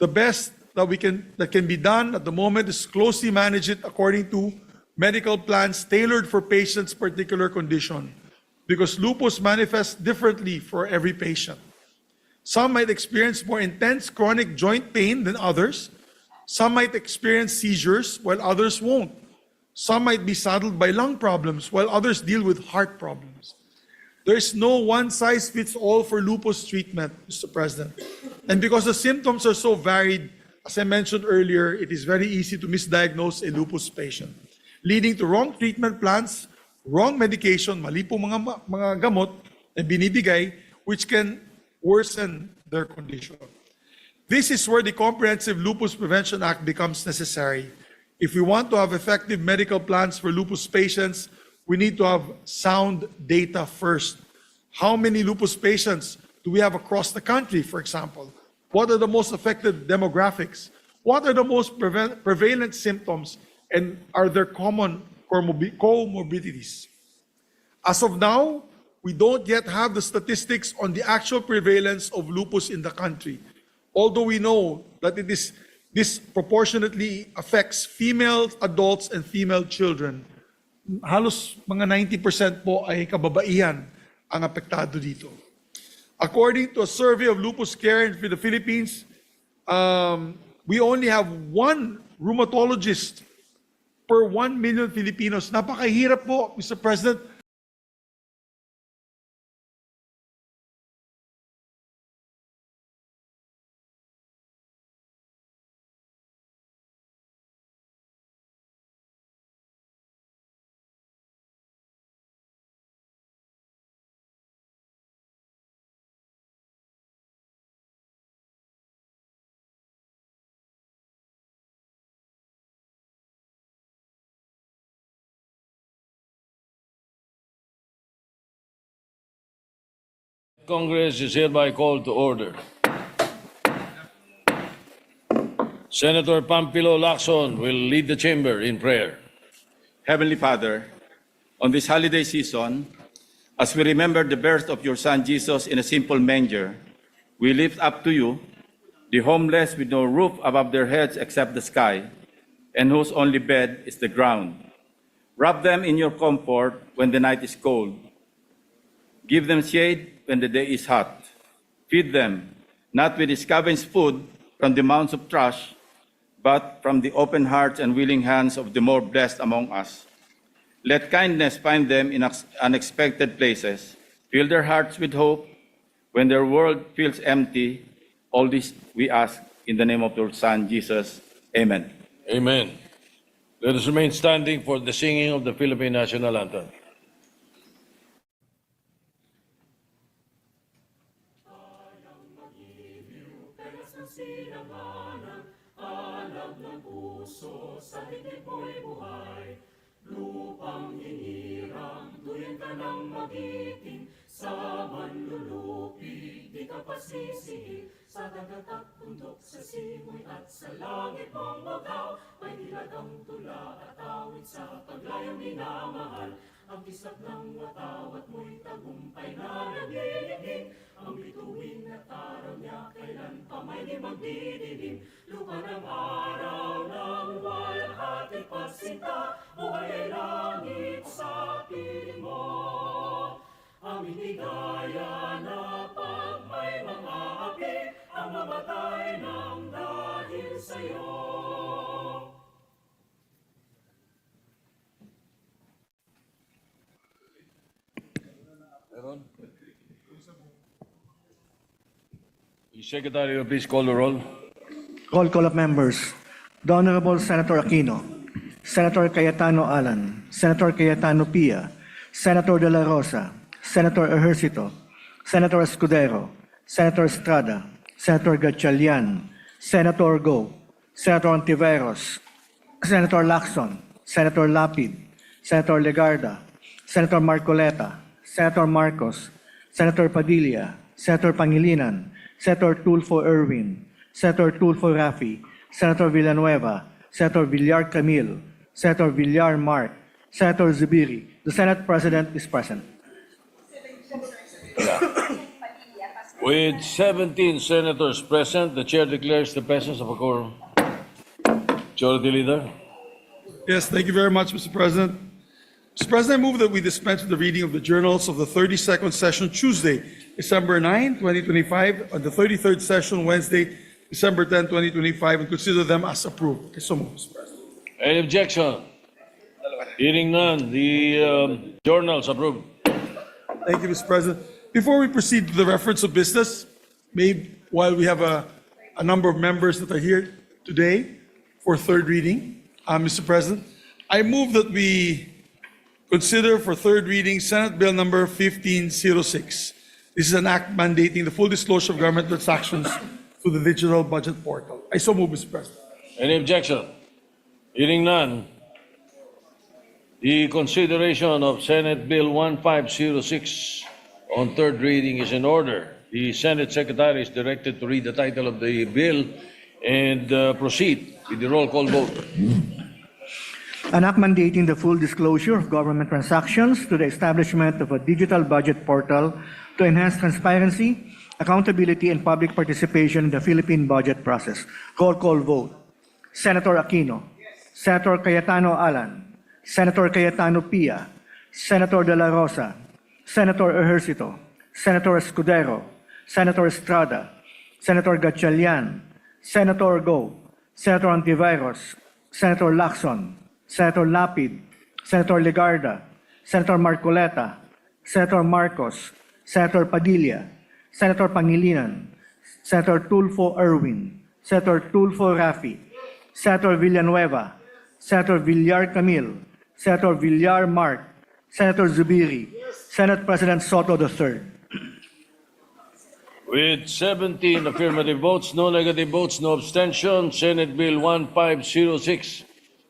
The best that can be done at the moment is closely manage it according to medical plans tailored for patient's particular condition, because lupus manifests differently for every patient. Some might experience more intense chronic joint pain than others. Some might experience seizures while others won't. Some might be saddled by lung problems while others deal with heart problems. There is no one-size-fits-all for lupus treatment, Mr. President. And because the symptoms are so varied, as I mentioned earlier, it is very easy to misdiagnose a lupus patient, leading to wrong treatment plans, wrong medication, mali po mga gamot na binibigay, which can worsen their condition. This is where the Comprehensive Lupus Prevention Act becomes necessary. If we want to have effective medical plans for lupus patients, we need to have sound data first. How many lupus patients do we have across the country, for example? What are the most affected demographics? What are the most prevalent symptoms? And are there common comorbidities? As of now, we don't yet have the statistics on the actual prevalence of lupus in the country, although we know that this disproportionately affects female adults and female children. Halos mga 90% po ay kababaihan ang apektado dito. According to a survey of Lupus Care in the Philippines, we only have one rheumatologist per 1 million Filipinos. Napakahirap po, Mr. President. Congress is hereby called to order. Senator Pampilo Lacson will lead the chamber in prayer. Heavenly Father, on this holiday season, as we remember the birth of your Son Jesus in a simple manger, we lift up to you the homeless with no roof above their heads except the sky, and whose only bed is the ground. Wrap them in your comfort when the night is cold. Give them shade when the day is hot. Feed them, not with scavenged food from the mounds of trash, but from the open hearts and willing hands of the more blessed among us. Let kindness find them in unexpected places. Fill their hearts with hope when their world feels empty. All this we ask in the name of your Son, Jesus. Amen. Amen. Let us remain standing for the singing of the Philippine National Anthem. Alab ng puso, sa dibdib mo'y buhay. Lupang hinirang, tuyan ka ng magiting. Sa manlulupi, di ka pasisihin. Sa dagat at bundok, sa simoy at sa langit mong magaw. May dilagang tula at awit sa paglayang minamahal. Ang kisap ng watawat mo'y tagumpay na naglilingin. Ang bituin at araw niya kailan pa may di magdidilim. Lupa ng araw ng walhati pasinta, buhay ay langit sa piling mo. Aming ligaya na pag may mga api, ang mamatay ng dahil sa'yo. Secretary, please call the roll. Roll call of members. The Honorable Senator Aquino, Senator Cayetano Alan, Senator Cayetano Pia, Senator De La Rosa, Senator Ejercito, Senator Escudero, Senator Estrada, Senator Gatchalian, Senator Go, Senator Ontiveros, Senator Lacson, Senator Lapid, Senator Legarda, Senator Marcoleta, Senator Marcos, Senator Padilla, Senator Pangilinan, Senator Tulfo Erwin, Senator Tulfo Rafi, Senator Villanueva, Senator Villar Camille, Senator Villar Mark, Senator Zubiri. The Senate President is present. With 17 senators present, the chair declares the presence of a quorum. Majority Leader. Yes, thank you very much, Mr. President. Mr. President, I move that we dispense with the reading of the journals of the 32nd session Tuesday, December 9, 2025, and the 33rd session Wednesday, December 10, 2025, and consider them as approved. So moved, Mr. President. Any objection? Hearing none, the journals approved. Thank you, Mr. President. Before we proceed to the reference of business, while we have a number of members that are here today for third reading, Mr. President, I move that we consider for third reading Senate Bill number 1506. This is an act mandating the full disclosure of government transactions through the digital budget portal. I so move, Mr. President. Any objection? Hearing none, the consideration of Senate Bill 1506 on third reading is in order. The Senate Secretary is directed to read the title of the bill and proceed with the roll call vote. An act mandating the full disclosure of government transactions to the establishment of a digital budget portal to enhance transparency, accountability, and public participation in the Philippine budget process. Roll call vote. Senator Aquino. Senator Cayetano Alan. Senator Cayetano Pia. Senator De La Rosa. Senator Ejercito. Senator Escudero. Senator Estrada. Senator Gatchalian. Senator Go. Senator Antiveros. Senator Lacson. Senator Lapid, Senator Legarda, Senator Marcoleta, Senator Marcos, Senator Padilla, Senator Pangilinan, Senator Tulfo Erwin, Senator Tulfo Rafi, Senator Villanueva, Senator Villar Camil, Senator Villar Mark, Senator Zubiri, Senate President Soto III. With 17 affirmative votes, no negative votes, no abstention, Senate Bill 1506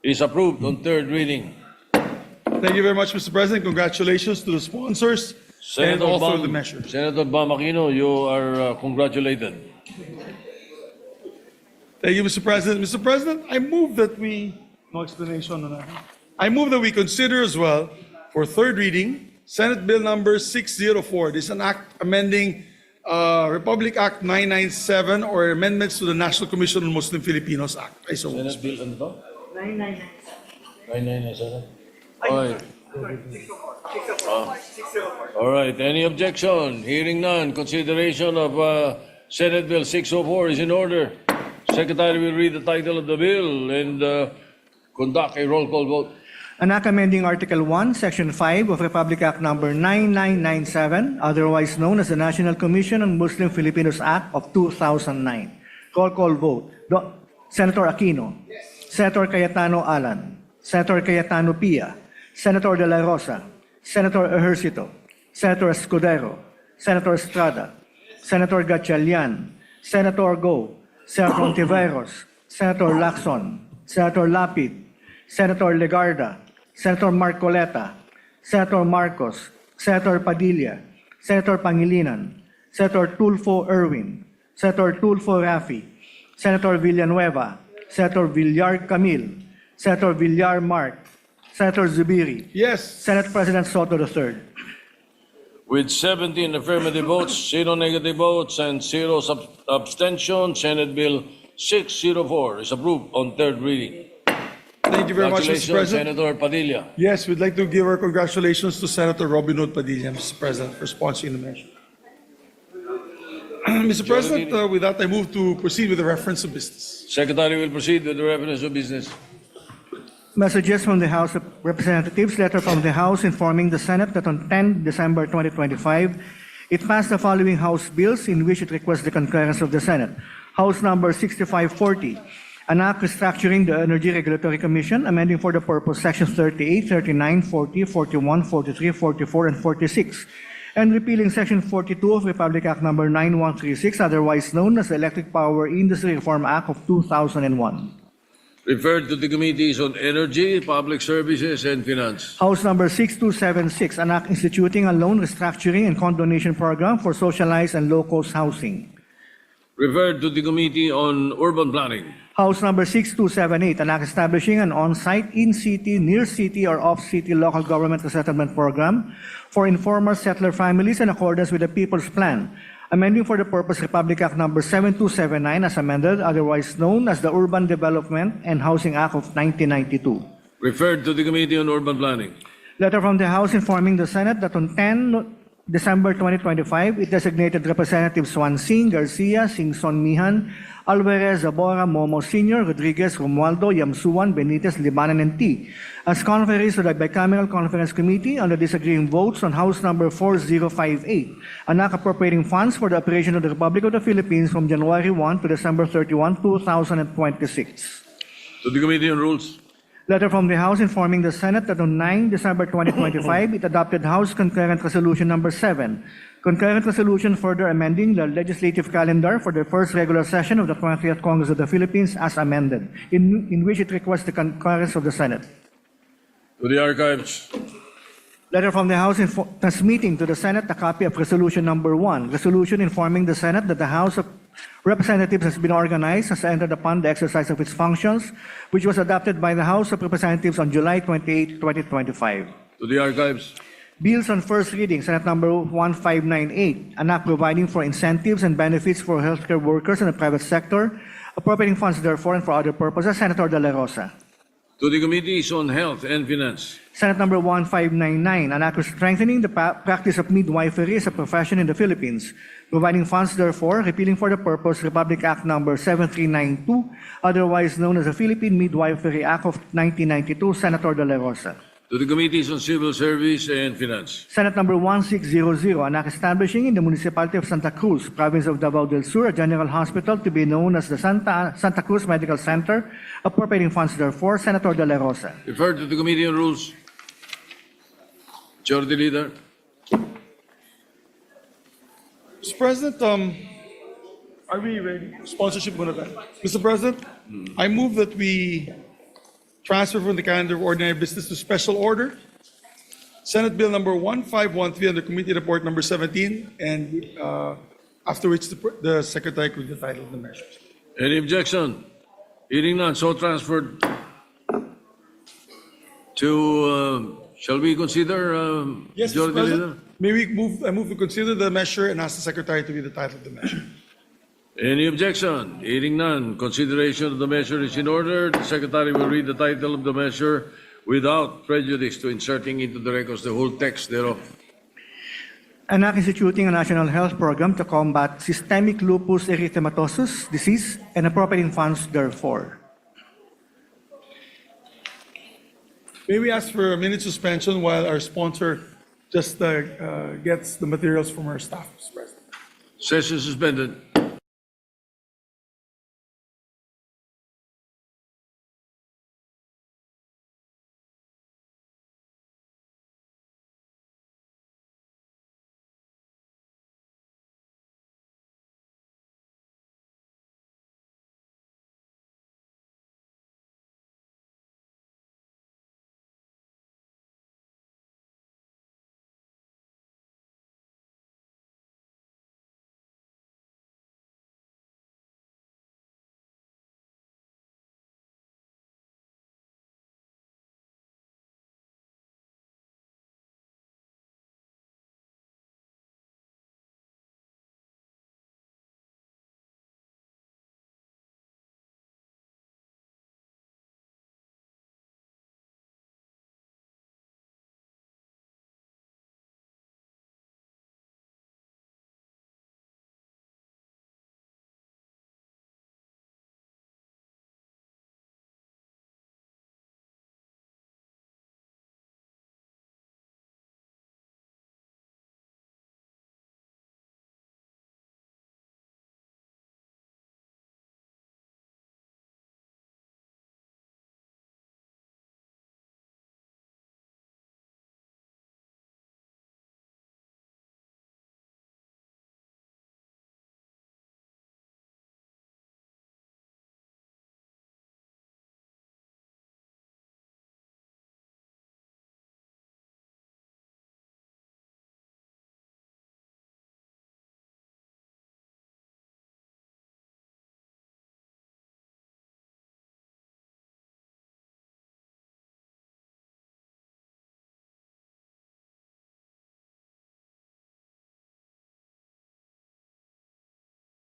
is approved on third reading. Thank you very much, Mr. President. Congratulations to the sponsors and also the measures. Senator Bam Aquino, you are congratulated. Thank you, Mr. President. Mr. President, I move that we, no explanation on that. I move that we consider as well for third reading Senate Bill number 604. This is an act amending Republic Act 997 or amendments to the National Commission on Muslim Filipinos Act. I so move. Senate Bill ano to? 9997. All right, any objection? Hearing none, consideration of Senate Bill 604 is in order. Secretary will read the title of the bill and conduct a roll call vote. An act amending Article 1, Section 5 of Republic Act number 9997, otherwise known as the National Commission on Muslim Filipinos Act of 2009. Roll call vote. Senator Aquino. Yes. Senator Cayetano Alan. Senator Cayetano Pia. Senator De La Rosa. Senator Ejercito. Senator Escudero. Senator Estrada. Senator Gatchalian. Senator Go. Senator Antiveros. Senator Lacson. Senator Lapid. Senator Legarda. Senator Marcoleta. Senator Marcos. Senator Padilla. Senator Pangilinan. Senator Tulfo Erwin. Senator Tulfo Rafi. Senator Villanueva. Senator Villar Camil. Senator Villar Mark. Senator Zubiri. Yes. Senate President Soto III. With 17 affirmative votes, 0 negative votes, and 0 abstention, Senate Bill 604 is approved on third reading. Thank you very much, Mr. Congratulations, President. Senator Padilla. Yes, we'd like to give our congratulations to Senator Robin Hood Padilla, Mr. President, for sponsoring the measure. Mr. President, with that, I move to proceed with the reference of business. Secretary will proceed with the reference of business. Messages from the House of Representatives, letter from the House informing the Senate that on 10 December 2025, it passed the following House bills in which it requests the concurrence of the Senate. House number 6540, an act restructuring the Energy Regulatory Commission, amending for the purpose sections 38, 39, 40, 41, 43, 44, and 46, and repealing Section 42 of Republic Act number 9136, otherwise known as the Electric Power Industry Reform Act of 2001. Referred to the Committees on Energy, Public Services, and Finance. House number 6276, an act instituting a loan restructuring and condonation program for socialized and low-cost housing. Referred to the Committee on Urban Planning. House number 6278, an act establishing an on-site, in-city, near-city, or off-city local government resettlement program for informal settler families in accordance with the People's Plan, amending for the purpose Republic Act Number 7279 as amended, otherwise known as the Urban Development and Housing Act of 1992. Referred to the Committee on Urban Planning. Letter from the House informing the Senate that on 10 December 2025, it designated Representatives Juan Singh, Garcia, Singson Mihan, Alvarez, Zabora, Momo Sr., Rodriguez, Romualdo, Yamsuan, Benitez, Libanan, and T. as conferees to the Bicameral Conference Committee on the disagreeing votes on House Number 4058, an act appropriating funds for the operation of the Republic of the Philippines from January 1 to December 31, 2026. To the Committee on Rules. Letter from the House informing the Senate that on 9 December 2025, it adopted House Concurrent Resolution Number 7, concurrent resolution further amending the legislative calendar for the first regular session of the 20th Congress of the Philippines as amended, in which it requests the concurrence of the Senate. To the Archives. Letter from the House transmitting to the Senate a copy of Resolution Number 1, resolution informing the Senate that the House of Representatives has been organized, has entered upon the exercise of its functions, which was adopted by the House of Representatives on July 28, 2025. To the Archives. Bills on first reading, Senate Number 1598, an act providing for incentives and benefits for healthcare workers in the private sector, appropriating funds therefore and for other purposes. Senator De La Rosa. To the Committees on Health and Finance. Senate Number 1599, an act strengthening the practice of midwifery as a profession in the Philippines, providing funds therefore, repealing for the purpose Republic Act Number 7392, otherwise known as the Philippine Midwifery Act of 1992. Senator De La Rosa. To the Committees on Civil Service and Finance. Senate Number 1600, an act establishing in the municipality of Santa Cruz, province of Davao del Sur, a general hospital to be known as the Santa Cruz Medical Center, appropriating funds therefore. Senator De La Rosa. Referred to the Committee on Rules. Majority Leader. Mr. President, are we ready? Sponsorship muna tayo. Mr. President, I move that we transfer from the calendar of ordinary business to special order Senate Bill number 1513 under Committee Report number 17, and after which the Secretary could read the title of the measure. Any objection? Hearing none, so transferred to, shall we consider, Yes, Mr. Majority Leader? President. May we move, I move to consider the measure and ask the Secretary to read the title of the measure. Any objection? Hearing none, consideration of the measure is in order. The Secretary will read the title of the measure without prejudice to inserting into the records the whole text thereof. An act instituting a national health program to combat systemic lupus erythematosus disease and appropriating funds therefore. May we ask for a minute suspension while our sponsor just gets the materials from our staff, Mr. President. Session suspended.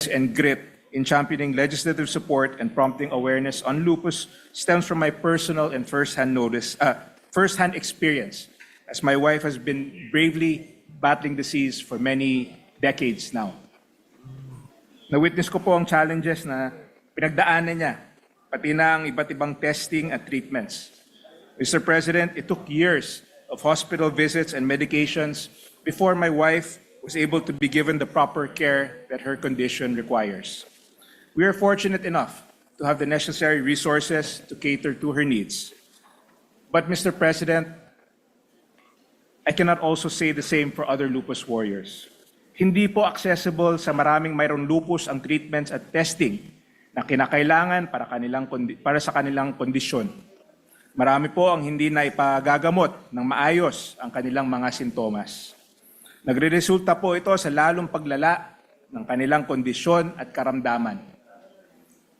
and grit in championing legislative support and prompting awareness on lupus stems from my personal and first-hand experience, as my wife has been bravely battling disease for many decades now. Na-witness ko po ang challenges na pinagdaanan niya, pati na ang iba't ibang testing at treatments. Mr. President, it took years of hospital visits and medications before my wife was able to be given the proper care that her condition requires. We are fortunate enough to have the necessary resources to cater to her needs. But Mr. President, I cannot also say the same for other lupus warriors. Hindi po accessible sa maraming mayroong lupus ang treatments at testing na kinakailangan para sa kanilang kondisyon. Marami po ang hindi na ipagagamot ng maayos ang kanilang mga sintomas. Nagreresulta po ito sa lalong paglala ng kanilang kondisyon at karamdaman.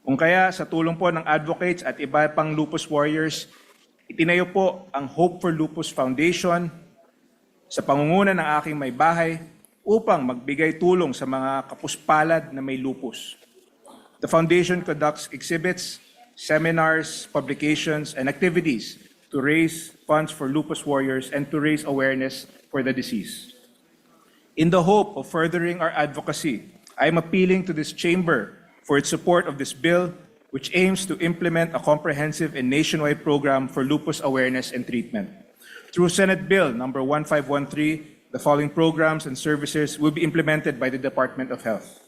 Kung kaya sa tulong po ng advocates at iba pang lupus warriors, itinayo po ang Hope for Lupus Foundation sa pangunguna ng aking may bahay upang magbigay tulong sa mga kapuspalad na may lupus. The foundation conducts exhibits, seminars, publications, and activities to raise funds for lupus warriors and to raise awareness for the disease. In the hope of furthering our advocacy, I am appealing to this chamber for its support of this bill, which aims to implement a comprehensive and nationwide program for lupus awareness and treatment. Through Senate Bill number 1513, the following programs and services will be implemented by the Department of Health.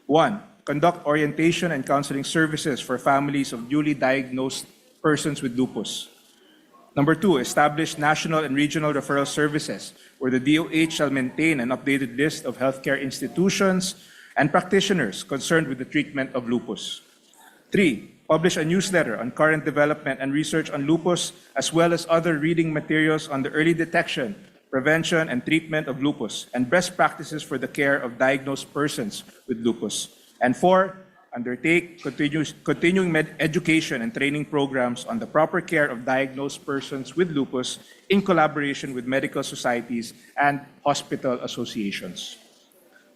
1. Conduct orientation and counseling services for families of newly diagnosed persons with lupus. Number 2, establish national and regional referral services where the DOH shall maintain an updated list of healthcare institutions and practitioners concerned with the treatment of lupus. 3, publish a newsletter on current development and research on lupus, as well as other reading materials on the early detection, prevention, and treatment of lupus, and best practices for the care of diagnosed persons with lupus. And 4, undertake continuing education and training programs on the proper care of diagnosed persons with lupus in collaboration with medical societies and hospital associations.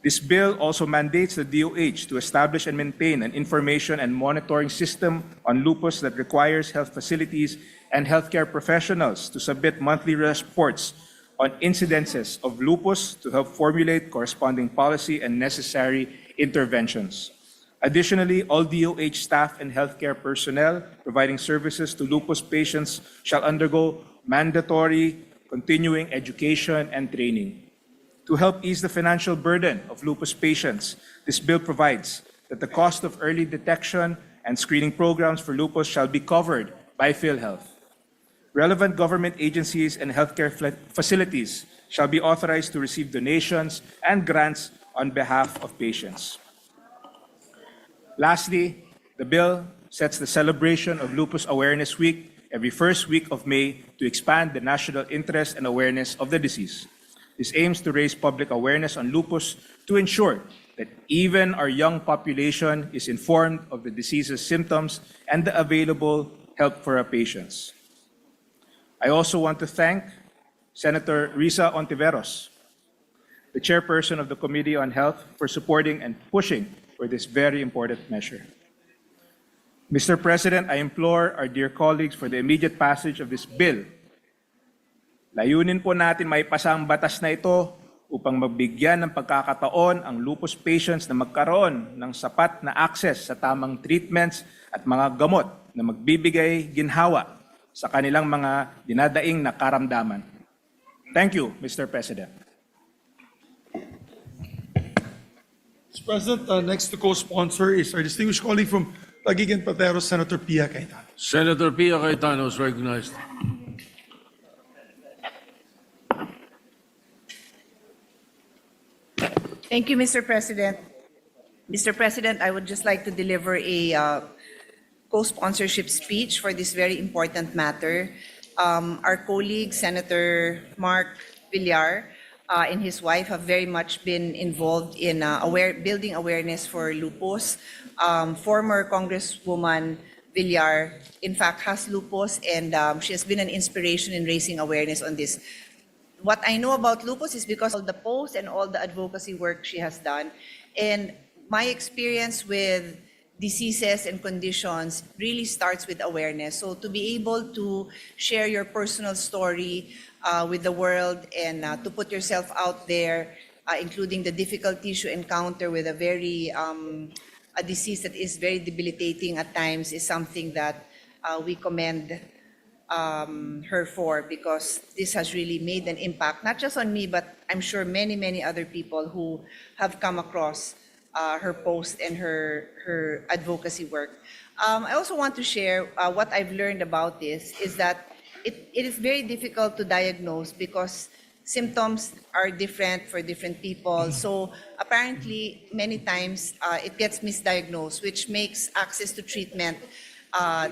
This bill also mandates the DOH to establish and maintain an information and monitoring system on lupus that requires health facilities and healthcare professionals to submit monthly reports on incidences of lupus to help formulate corresponding policy and necessary interventions. Additionally, all DOH staff and healthcare personnel providing services to lupus patients shall undergo mandatory continuing education and training. To help ease the financial burden of lupus patients, this bill provides that the cost of early detection and screening programs for lupus shall be covered by PhilHealth. Relevant government agencies and healthcare facilities shall be authorized to receive donations and grants on behalf of patients. Lastly, the bill sets the celebration of Lupus Awareness Week every first week of May to expand the national interest and awareness of the disease. This aims to raise public awareness on lupus to ensure that even our young population is informed of the disease's symptoms and the available help for our patients. I also want to thank Senator Risa Ontiveros, the chairperson of the Committee on Health, for supporting and pushing for this very important measure. Mr. President, I implore our dear colleagues for the immediate passage of this bill. Layunin po natin maipasa ang batas na ito upang mabigyan ng pagkakataon ang lupus patients na magkaroon ng sapat na access sa tamang treatments at mga gamot na magbibigay ginhawa sa kanilang mga dinadaing na karamdaman. Thank you, Mr. President. Mr. President, next to co-sponsor is our distinguished colleague from Taguig and Pateros, Senator Pia Cayetano. Senator Pia Cayetano is recognized. Thank you, Mr. President. Mr. President, I would just like to deliver a co-sponsorship speech for this very important matter. Our colleague, Senator Mark Villar, and his wife have very much been involved in building awareness for lupus. Former Congresswoman Villar, in fact, has lupus, and she has been an inspiration in raising awareness on this. What I know about lupus is because of the posts and all the advocacy work she has done. And my experience with diseases and conditions really starts with awareness. So to be able to share your personal story with the world and to put yourself out there, including the difficulties you encounter with a disease that is very debilitating at times, is something that we commend her for, because this has really made an impact, not just on me, but I'm sure many, many other people who have come across her post and her advocacy work. I also want to share what I've learned about this is that it is very difficult to diagnose because symptoms are different for different people. So apparently, many times it gets misdiagnosed, which makes access to treatment,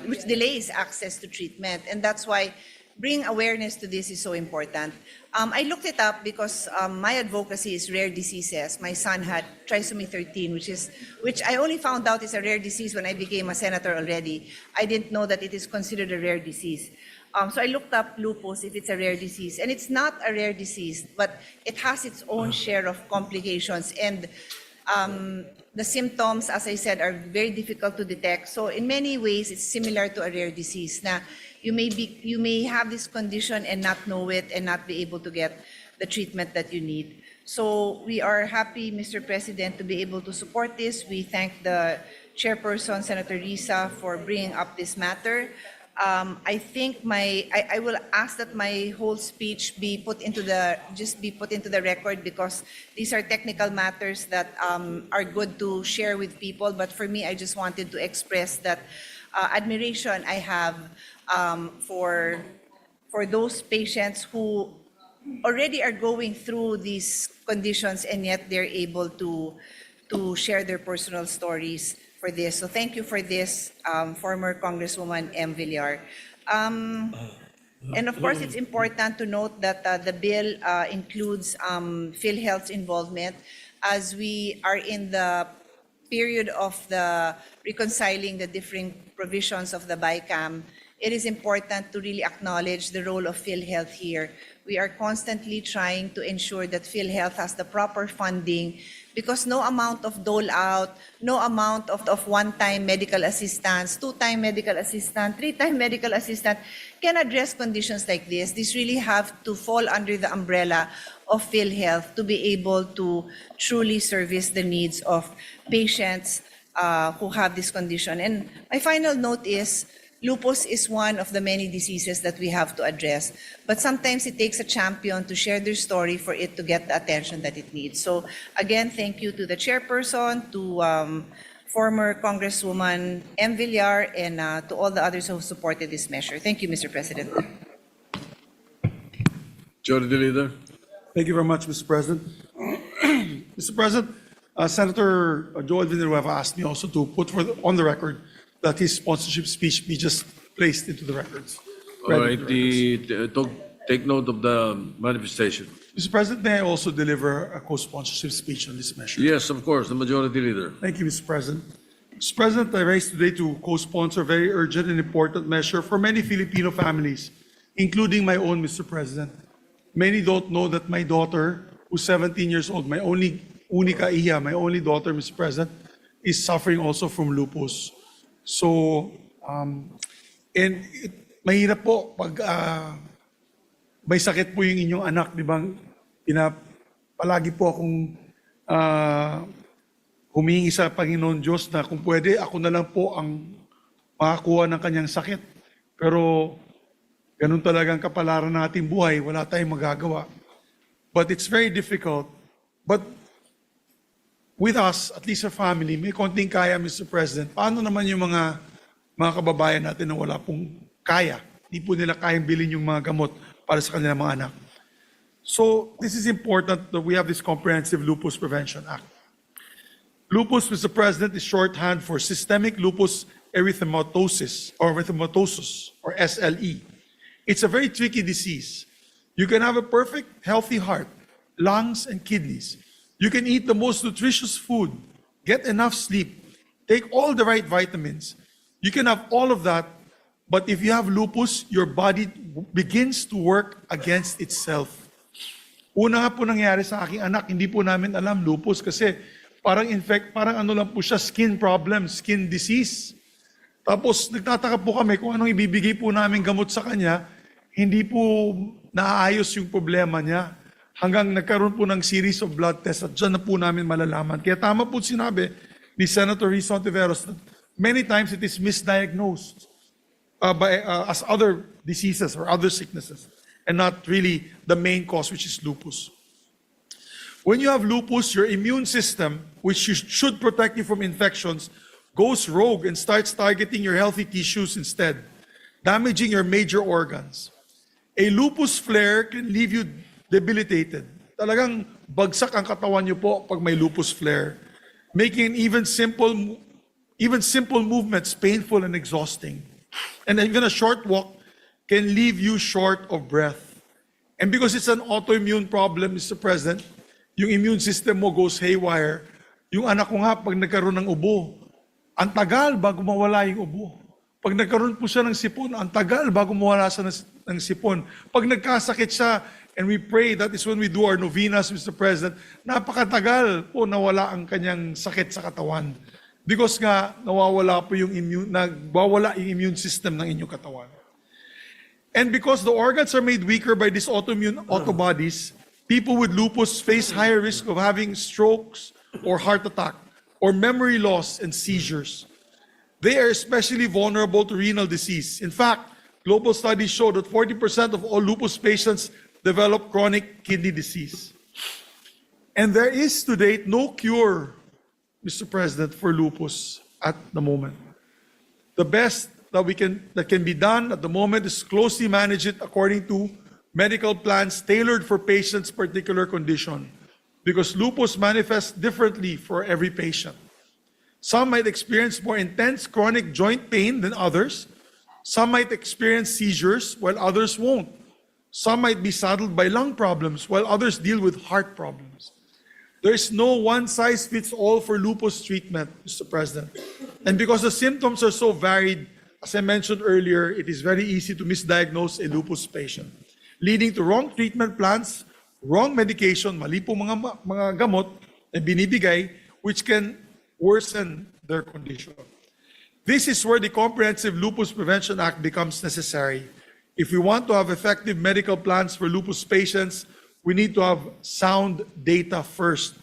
which delays access to treatment. And that's why bringing awareness to this is so important. I looked it up because my advocacy is rare diseases. My son had trisomy 13, which I only found out is a rare disease when I became a senator already. I didn't know that it is considered a rare disease. So I looked up lupus, if it's a rare disease. And it's not a rare disease, but it has its own share of complications. And the symptoms, as I said, are very difficult to detect. So in many ways, it's similar to a rare disease. Now, you may have this condition and not know it and not be able to get the treatment that you need. So we are happy, Mr. President, to be able to support this. We thank the chairperson, Senator Risa, for bringing up this matter. I think I will ask that my whole speech be put into the record, because these are technical matters that are good to share with people. But for me, I just wanted to express that admiration I have for those patients who already are going through these conditions, and yet they're able to share their personal stories for this. So thank you for this, former Congresswoman M. Villar. And of course, it's important to note that the bill includes PhilHealth's involvement, as we are in the period of the reconciling the different provisions of the BICAM. It is important to really acknowledge the role of PhilHealth here. We are constantly trying to ensure that PhilHealth has the proper funding, because no amount of dole out, no amount of one-time medical assistance, two-time medical assistance, three-time medical assistance can address conditions like this. These really have to fall under the umbrella of PhilHealth to be able to truly service the needs of patients who have this condition. And my final note is, lupus is one of the many diseases that we have to address, but sometimes it takes a champion to share their story for it to get the attention that it needs. So again, thank you to the chairperson, to former Congresswoman M. Villar, and to all the others who supported this measure. Thank you, Mr. President. Majority Leader. Thank you very much, Mr. President. Mr. President, Senator Joel Villanueva asked me also to put on the record that his sponsorship speech be just placed into the records. All right, take note of the manifestation. Mr. President, may I also deliver a co-sponsorship speech on this measure? Yes, of course, the Majority Leader. Thank you, Mr. President. Mr. President, I rise today to co-sponsor a very urgent and important measure for many Filipino families, including my own, Mr. President. Many don't know that my daughter, who's 17 years old, my only única hija, my only daughter, Mr. President, is suffering also from lupus. So, mahirap po pag may sakit po yung inyong anak, di ba? Palagi po akong humingi sa Panginoon Diyos na kung pwede, ako na lang po ang makakuha ng kanyang sakit. Pero ganun talagang kapalaran ng ating buhay, wala tayong magagawa. But it's very difficult. But with us, at least our family, may konting kaya, Mr. President. Paano naman yung mga kababayan natin na wala pong kaya? Hindi po nila kayang bilhin yung mga gamot para sa kanilang mga anak. So, this is important that we have this Comprehensive Lupus Prevention Act. Lupus, Mr. President, is shorthand for Systemic Lupus Erythematosus, or SLE. It's a very tricky disease. You can have a perfect, healthy heart, lungs, and kidneys. You can eat the most nutritious food, get enough sleep, take all the right vitamins. You can have all of that, but if you have lupus, your body begins to work against itself. Una nga po nangyari sa aking anak, hindi po namin alam lupus kasi parang ano lang po siya, skin problem, skin disease. Tapos nagtataka po kami kung anong ibibigay po namin gamot sa kanya, hindi po naaayos yung problema niya. Hanggang nagkaroon po ng series of blood tests at dyan na po namin malalaman. Kaya tama po sinabi ni Senator Rizzo Ontiveros that many times it is misdiagnosed as other diseases or other sicknesses and not really the main cause, which is lupus. When you have lupus, your immune system, which should protect you from infections, goes rogue and starts targeting your healthy tissues instead, damaging your major organs. A lupus flare can leave you debilitated. Talagang bagsak ang katawan niyo po pag may lupus flare, making even simple movements painful and exhausting. And even a short walk can leave you short of breath. And because it's an autoimmune problem, Mr. President, yung immune system mo goes haywire. Yung anak ko nga, pag nagkaroon ng ubo, ang tagal bago mawala yung ubo. Pag nagkaroon po siya ng sipon, ang tagal bago mawala siya ng sipon. Pag nagkasakit siya, and we pray, that is when we do our novenas, Mr. President, napakatagal po nawala ang kanyang sakit sa katawan. Because nga, nagwawala yung immune system ng inyong katawan. And because the organs are made weaker by these autoimmune autobodies, people with lupus face higher risk of having strokes or heart attack or memory loss and seizures. They are especially vulnerable to renal disease. In fact, global studies show that 40% of all lupus patients develop chronic kidney disease. And there is to date no cure, Mr. President, for lupus at the moment. The best that can be done at the moment is closely manage it according to medical plans tailored for patient's particular condition, because lupus manifests differently for every patient. Some might experience more intense chronic joint pain than others. Some might experience seizures while others won't. Some might be saddled by lung problems while others deal with heart problems. There is no one-size-fits-all for lupus treatment, Mr. President. And because the symptoms are so varied, as I mentioned earlier, it is very easy to misdiagnose a lupus patient, leading to wrong treatment plans, wrong medication, mali po mga gamot na binibigay, which can worsen their condition. This is where the Comprehensive Lupus Prevention Act becomes necessary. If we want to have effective medical plans for lupus patients, we need to have sound data first.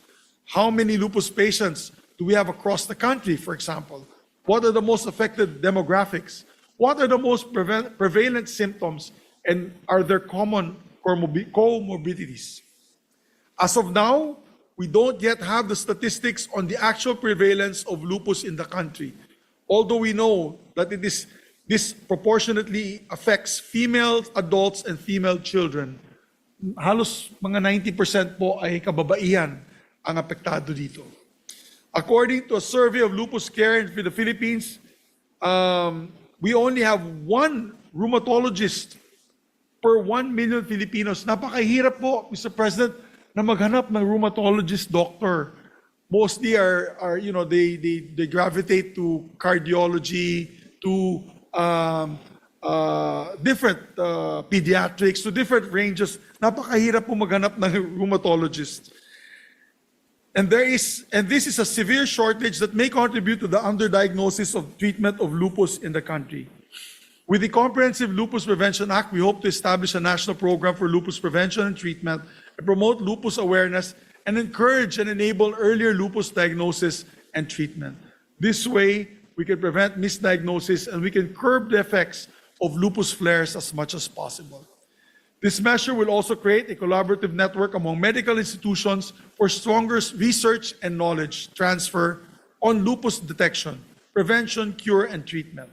How many lupus patients do we have across the country, for example? What are the most affected demographics? What are the most prevalent symptoms? And are there common comorbidities? As of now, we don't yet have the statistics on the actual prevalence of lupus in the country, although we know that this disproportionately affects female adults and female children. Halos mga 90% po ay kababaihan ang apektado dito. According to a survey of lupus care in the Philippines, we only have one rheumatologist per 1 million Filipinos. Napakahirap po, Mr. President, na maghanap ng rheumatologist doctor. Mostly they gravitate to cardiology, to different pediatrics, to different ranges. Napakahirap po maghanap ng rheumatologist. And this is a severe shortage that may contribute to the underdiagnosis of treatment of lupus in the country. With the Comprehensive Lupus Prevention Act, we hope to establish a national program for lupus prevention and treatment and promote lupus awareness and encourage and enable earlier lupus diagnosis and treatment. This way, we can prevent misdiagnosis and we can curb the effects of lupus flares as much as possible. This measure will also create a collaborative network among medical institutions for stronger research and knowledge transfer on lupus detection, prevention, cure, and treatment.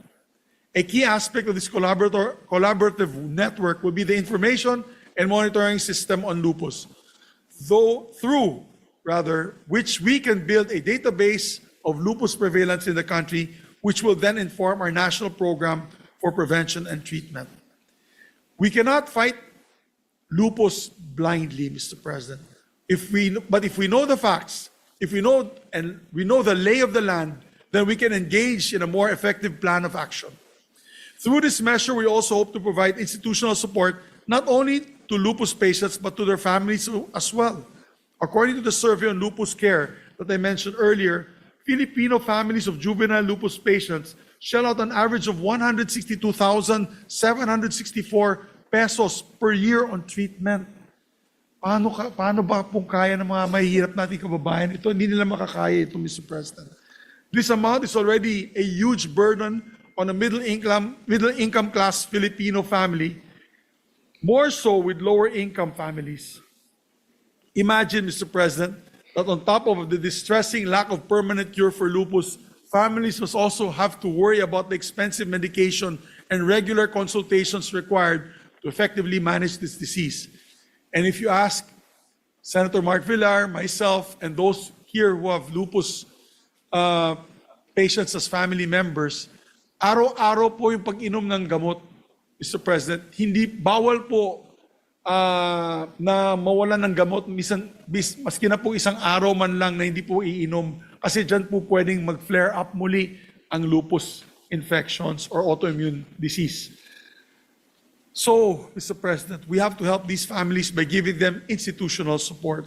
A key aspect of this collaborative network will be the information and monitoring system on lupus, through which we can build a database of lupus prevalence in the country, which will then inform our national program for prevention and treatment. We cannot fight lupus blindly, Mr. President. But if we know the facts, if we know the lay of the land, then we can engage in a more effective plan of action. Through this measure, we also hope to provide institutional support not only to lupus patients but to their families as well. According to the survey on lupus care, that I mentioned earlier, Filipino families of juvenile lupus patients shell out an average of 162,764 pesos per year on treatment. Paano ba kung kaya ng mga mahihirap nating kababayan ito? Hindi nila makakaya ito, Mr. President. This amount is already a huge burden on a middle income class Filipino family, more so with lower income families. Imagine, Mr. President, that on top of the distressing lack of permanent cure for lupus, families must also have to worry about the expensive medication and regular consultations required to effectively manage this disease. And if you ask Senator Mark Villar, myself, and those here who have lupus patients as family members, araw-araw po yung pag-inom ng gamot, Mr. President. Hindi bawal po na mawalan ng gamot, maski na po isang araw man lang na hindi po iinom. Kasi dyan po pwedeng mag-flare up muli ang lupus infections or autoimmune disease. So, Mr. President, we have to help these families by giving them institutional support.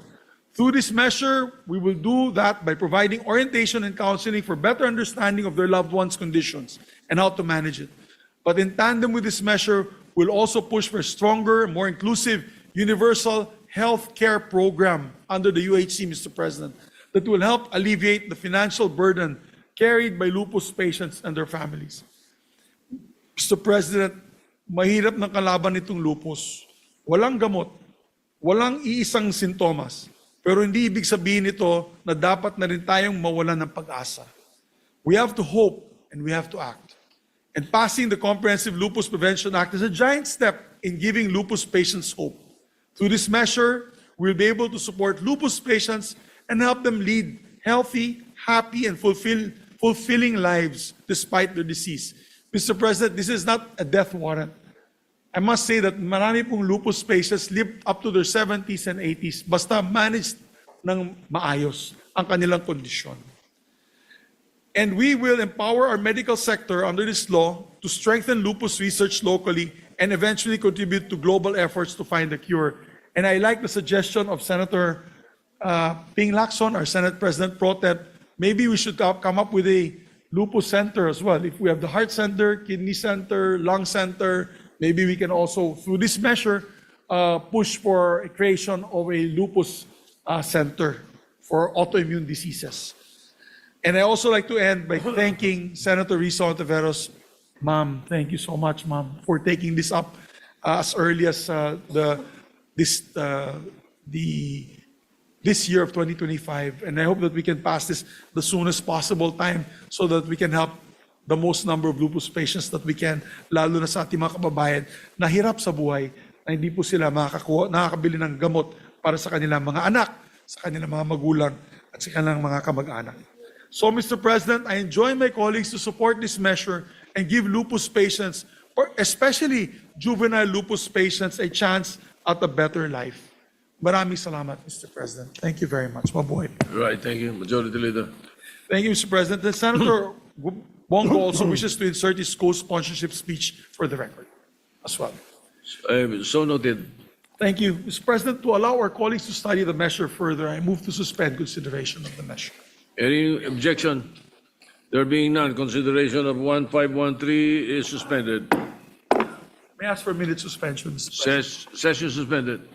Through this measure, we will do that by providing orientation and counseling for better understanding of their loved ones' conditions and how to manage it. But in tandem with this measure, we'll also push for a stronger, more inclusive, universal health care program under the UHC, Mr. President, that will help alleviate the financial burden carried by lupus patients and their families. Mr. President, mahirap ng kalaban nitong lupus. Walang gamot, walang iisang sintomas, pero hindi ibig sabihin ito na dapat na rin tayong mawalan ng pag-asa. We have to hope and we have to act. And passing the Comprehensive Lupus Prevention Act is a giant step in giving lupus patients hope. Through this measure, we'll be able to support lupus patients and help them lead healthy, happy, and fulfilling lives despite their disease. Mr. President, this is not a death warrant. I must say that marami pong lupus patients live up to their 70s and 80s basta managed ng maayos ang kanilang kondisyon. And we will empower our medical sector under this law to strengthen lupus research locally and eventually contribute to global efforts to find a cure. And I like the suggestion of Senator Ping Lacson, our Senate President Pro Tem. Maybe we should come up with a lupus center as well. If we have the heart center, kidney center, lung center, maybe we can also, through this measure, push for a creation of a lupus center for autoimmune diseases. And I also like to end by thanking Senator Risa Ontiveros. Ma'am, thank you so much, ma'am, for taking this up as early as this year of 2025. And I hope that we can pass this the soonest possible time so that we can help the most number of lupus patients that we can, lalo na sa ating mga kababayan na hirap sa buhay, na hindi po sila nakakabili ng gamot para sa kanilang mga anak, sa kanilang mga magulang, at sa kanilang mga kamag-anak. So, Mr. President, I enjoin my colleagues to support this measure and give lupus patients, or especially juvenile lupus patients, a chance at a better life. Maraming salamat, Mr. President. Thank you very much. Mabuhay. Right, thank you. Majority Leader. Thank you, Mr. President. And Senator Bongo also wishes to insert his co-sponsorship speech for the record as well. So noted. Thank you, Mr. President. To allow our colleagues to study the measure further, I move to suspend consideration of the measure. Any objection? There being none, consideration of 1513 is suspended. May I ask for a minute suspension, Mr. President? Session suspended.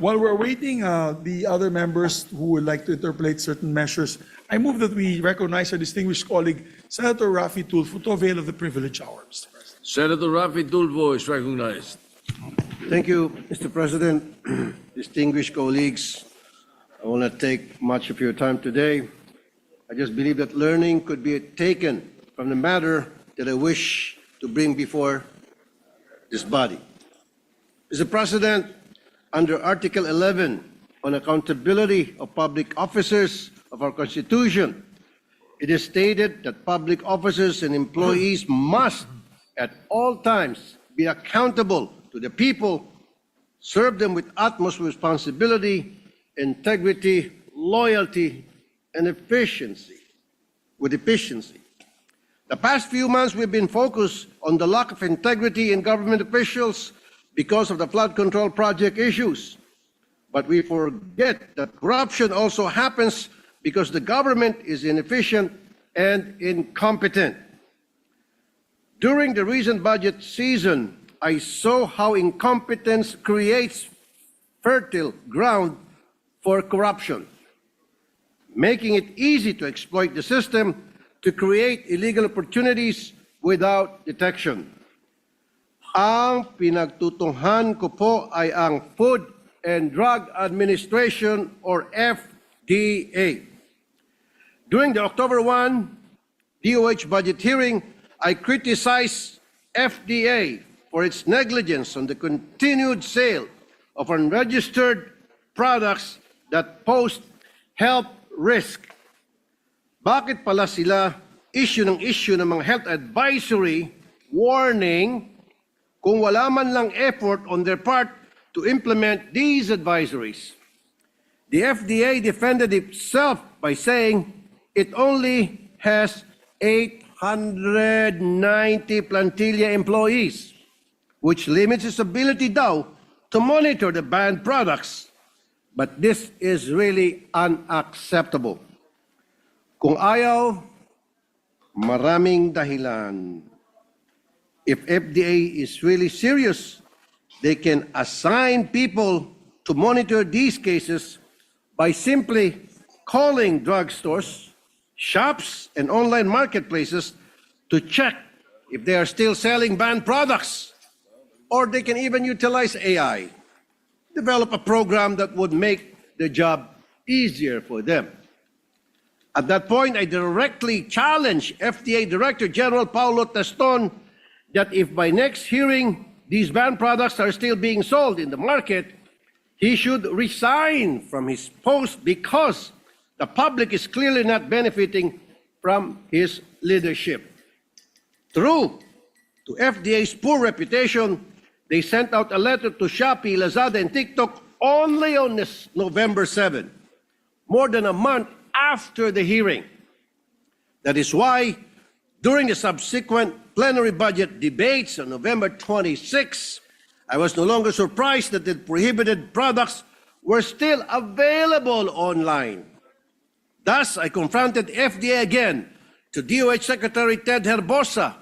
While we're waiting the other members who would like to interpolate certain measures, I move that we recognize our distinguished colleague, Senator Raffy Tulfo, to avail of the privilege hour, Mr. President. Senator Rafi Tulfo is recognized. Thank you, Mr. President. Distinguished colleagues, I will not take much of your time today. I just believe that learning could be taken from the matter that I wish to bring before this body. Mr. President, under Article 11 on accountability of public officers of our Constitution, it is stated that public officers and employees must at all times be accountable to the people, serve them with utmost responsibility, integrity, loyalty, and efficiency. The past few months, we've been focused on the lack of integrity in government officials because of the flood control project issues. But we forget that corruption also happens because the government is inefficient and incompetent. During the recent budget season, I saw how incompetence creates fertile ground for corruption, making it easy to exploit the system to create illegal opportunities without detection. Ang pinagtutuhan ko po ay ang Food and Drug Administration or FDA. During the October 1 DOH budget hearing, I criticized FDA for its negligence on the continued sale of unregistered products that pose health risk. Bakit pala sila issue ng mga health advisory warning kung wala man lang effort on their part to implement these advisories? The FDA defended itself by saying it only has 890 plantilla employees, which limits its ability daw to monitor the banned products. But this is really unacceptable. Kung ayaw, maraming dahilan. If FDA is really serious, they can assign people to monitor these cases by simply calling drugstores, shops, and online marketplaces to check if they are still selling banned products. Or they can even utilize AI, develop a program that would make the job easier for them. At that point, I directly challenged FDA Director General Paulo Teston that if by next hearing these banned products are still being sold in the market, he should resign from his post because the public is clearly not benefiting from his leadership. True to FDA's poor reputation, they sent out a letter to Shopee, Lazada, and TikTok only on November 7, more than a month after the hearing. That is why, during the subsequent plenary budget debates on November 26, I was no longer surprised that the prohibited products were still available online. Thus, I confronted FDA again to DOH Secretary Ted Herbosa.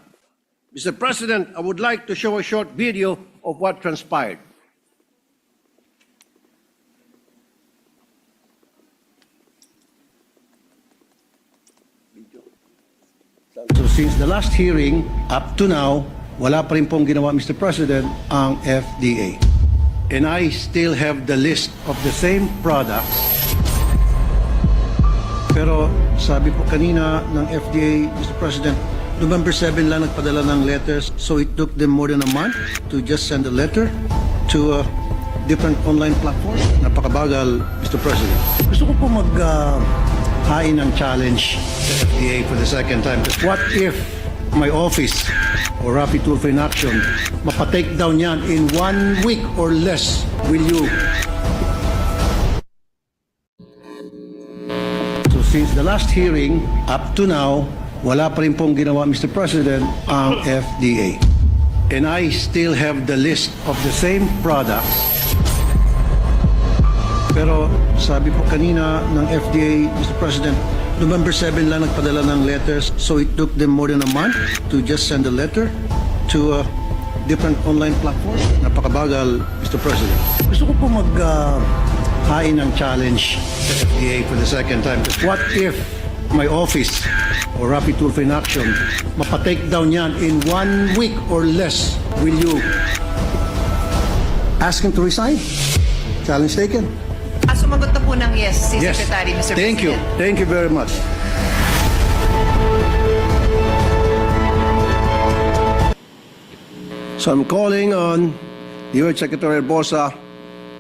Mr. President, I would like to show a short video of what transpired. So since the last hearing, up to now, wala pa rin pong ginawa, Mr. President, ang FDA. And I still have the list of the same products. Pero sabi po kanina ng FDA, Mr. President, November 7 lang nagpadala ng letters, so it took them more than a month to just send a letter to different online platforms. Napakabagal, Mr. President. Gusto ko po hain ng challenge sa FDA for the second time. What if my office or Rapid Tulfo in Action mapatake down yan in 1 week or less? Will you? So since the last hearing, up to now, wala pa rin pong ginawa, Mr. President, ang FDA. And I still have the list of the same products. Pero sabi po kanina ng FDA, Mr. President, November 7 lang nagpadala ng letters, so it took them more than a month to just send a letter to different online platforms. Napakabagal, Mr. President. Gusto ko po hain ng challenge sa FDA for the second time. What if my office or Rapid Tulfo in Action mapatake down yan in 1 week or less? Will you ask him to resign? Challenge taken. Sumagot na po ng yes si Secretary, Mr. Thank you. President. Thank you very much. So I'm calling on your Secretary Bosa,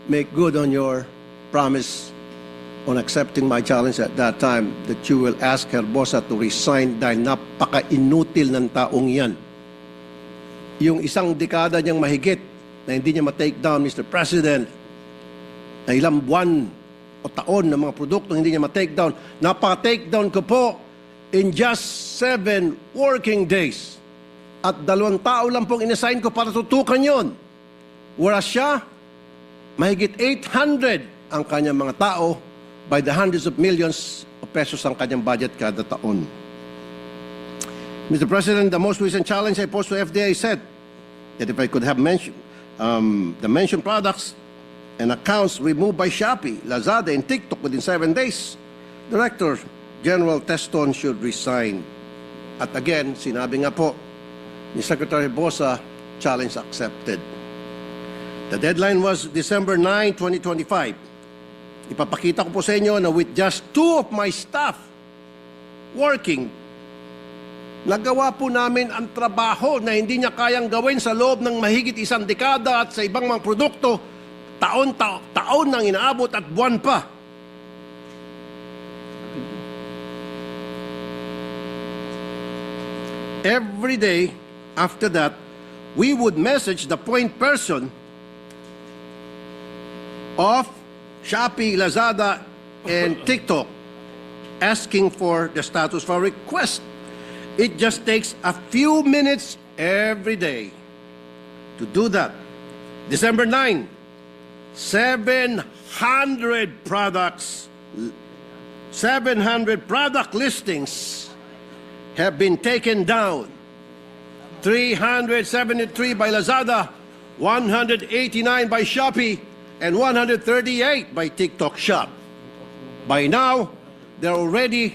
make good on your promise on accepting my challenge at that time that you will ask Herbosa to resign dahil napaka-inutil ng taong yan. yung isang dekada niyang mahigit na hindi niya ma-take down, Mr. President, na ilang buwan o taon ng mga produkto hindi niya ma-take down. Napaka-take down ko po in just 7 working days. At 2 tao lang pong inassign ko para tutukan yon. Whereas siya, mahigit 800 ang kanyang mga tao, by the hundreds of millions of pesos ang kanyang budget kada taon. Mr. President, the most recent challenge I posed to FDA said that if I could have mentioned the mentioned products and accounts removed by Shopee, Lazada, and TikTok within 7 days, Director General Teston should resign. At again, sinabi nga po ni Secretary Bosa, challenge accepted. The deadline was December 9, 2025. Ipapakita ko po sa inyo na with just 2 of my staff working, nagawa po namin ang trabaho na hindi niya kayang gawin sa loob ng mahigit 1 dekada at sa ibang mga produkto, taon nang inaabot at buwan pa. Every day after that, we would message the point person of Shopee, Lazada, and TikTok asking for the status for request. It just takes a few minutes every day to do that. December 9, 700 products, 700 product listings have been taken down. 373 by Lazada, 189 by Shopee, and 138 by TikTok Shop. By now, there are already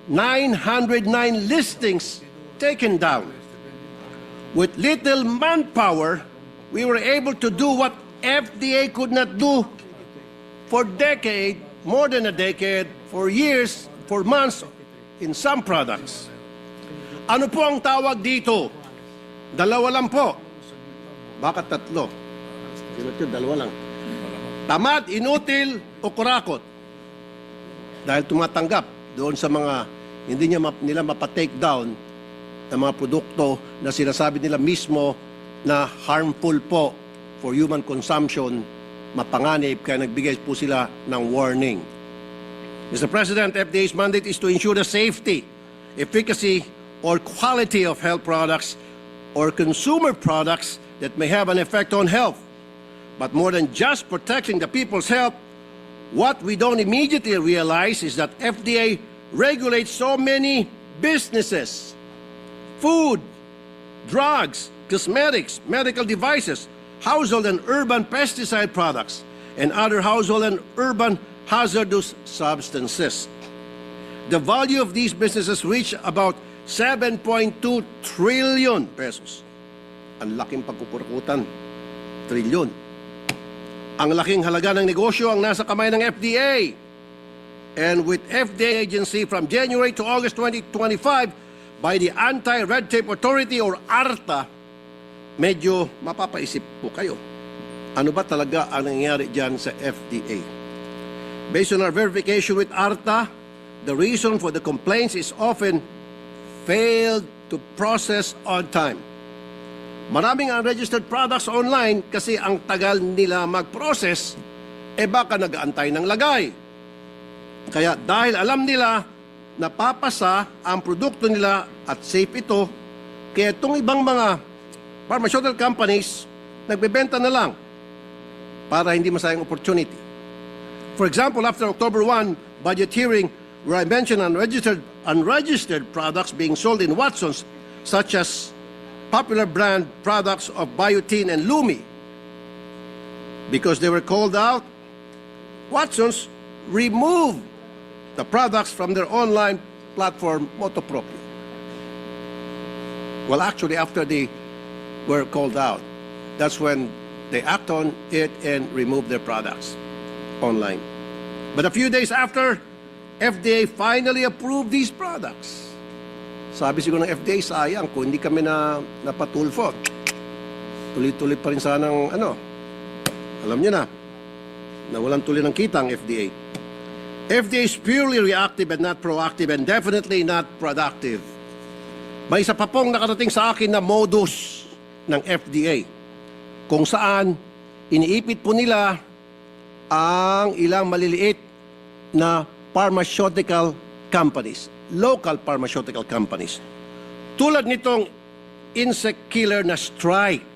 909 listings taken down. With little manpower, we were able to do what FDA could not do for decade, more than a decade, for years, for months, in some products. Ano po ang tawag dito? 2 lang po. Bakit 3? Dalawa lang. Tamad, inutil, o kurakot. Dahil tumatanggap doon sa mga hindi nila mapatake down ng mga produkto na sinasabi nila mismo na harmful po for human consumption, mapanganib, kaya nagbigay po sila ng warning. Mr. President, FDA's mandate is to ensure the safety, efficacy, or quality of health products or consumer products that may have an effect on health. But more than just protecting the people's health, what we don't immediately realize is that FDA regulates so many businesses, food, drugs, cosmetics, medical devices, household and urban pesticide products, and other household and urban hazardous substances. The value of these businesses reach about 7.2 trillion pesos. Ang laking pagkukurakutan. Trilyon. Ang laking halaga ng negosyo ang nasa kamay ng FDA. And with FDA agency from January to August 2025 by the Anti-Red Tape Authority or ARTA, medyo mapapaisip po kayo. Ano ba talaga ang nangyayari dyan sa FDA? Based on our verification with ARTA, the reason for the complaints is often failed to process on time. Maraming unregistered products online kasi ang tagal nila mag-process, baka nag-aantay ng lagay. Kaya dahil alam nila na papasa ang produkto nila at safe ito, kaya itong ibang mga pharmaceutical companies nagbebenta na lang para hindi masayang opportunity. For example, after October 1 budget hearing, where I mentioned unregistered products being sold in Watsons, such as popular brand products of Biotin and Lumi. Because they were called out, Watsons removed the products from their online platform, Motopropio. Well, actually, after they were called out, that's when they act on it and remove their products online. But a few days after, FDA finally approved these products. Sabi siguro ng FDA, sayang kung hindi kami napatulfo. Tuloy-tuloy pa rin sanang alam niyo na walang tuloy ng kita ang FDA. FDA is purely reactive and not proactive and definitely not productive. May isa pa pong nakarating sa akin na modus ng FDA, kung saan iniipit po nila ang ilang maliliit na pharmaceutical companies, local pharmaceutical companies. Tulad nitong insect killer na Strike,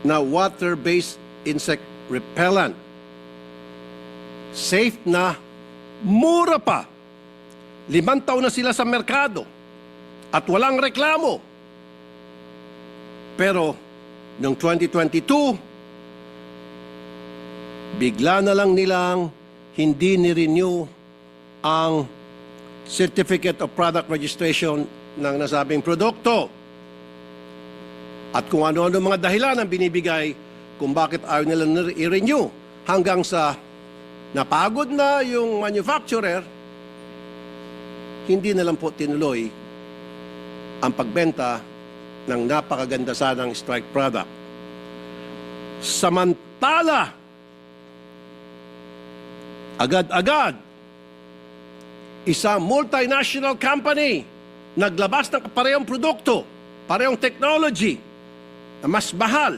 na water-based insect repellent. Safe na, mura pa. 5 taon na sila sa merkado at walang reklamo. Pero noong 2022, bigla na lang nilang hindi ni-renew ang Certificate of Product Registration ng nasabing produkto. At kung ano-ano mga dahilan ang binibigay kung bakit ayaw nila i-renew, hanggang sa napagod na yung manufacturer, hindi na lang po tinuloy ang pagbenta ng napakaganda sanang Strike product. Samantala, agad-agad, isang multinational company naglabas ng parehong produkto, parehong technology na mas mahal,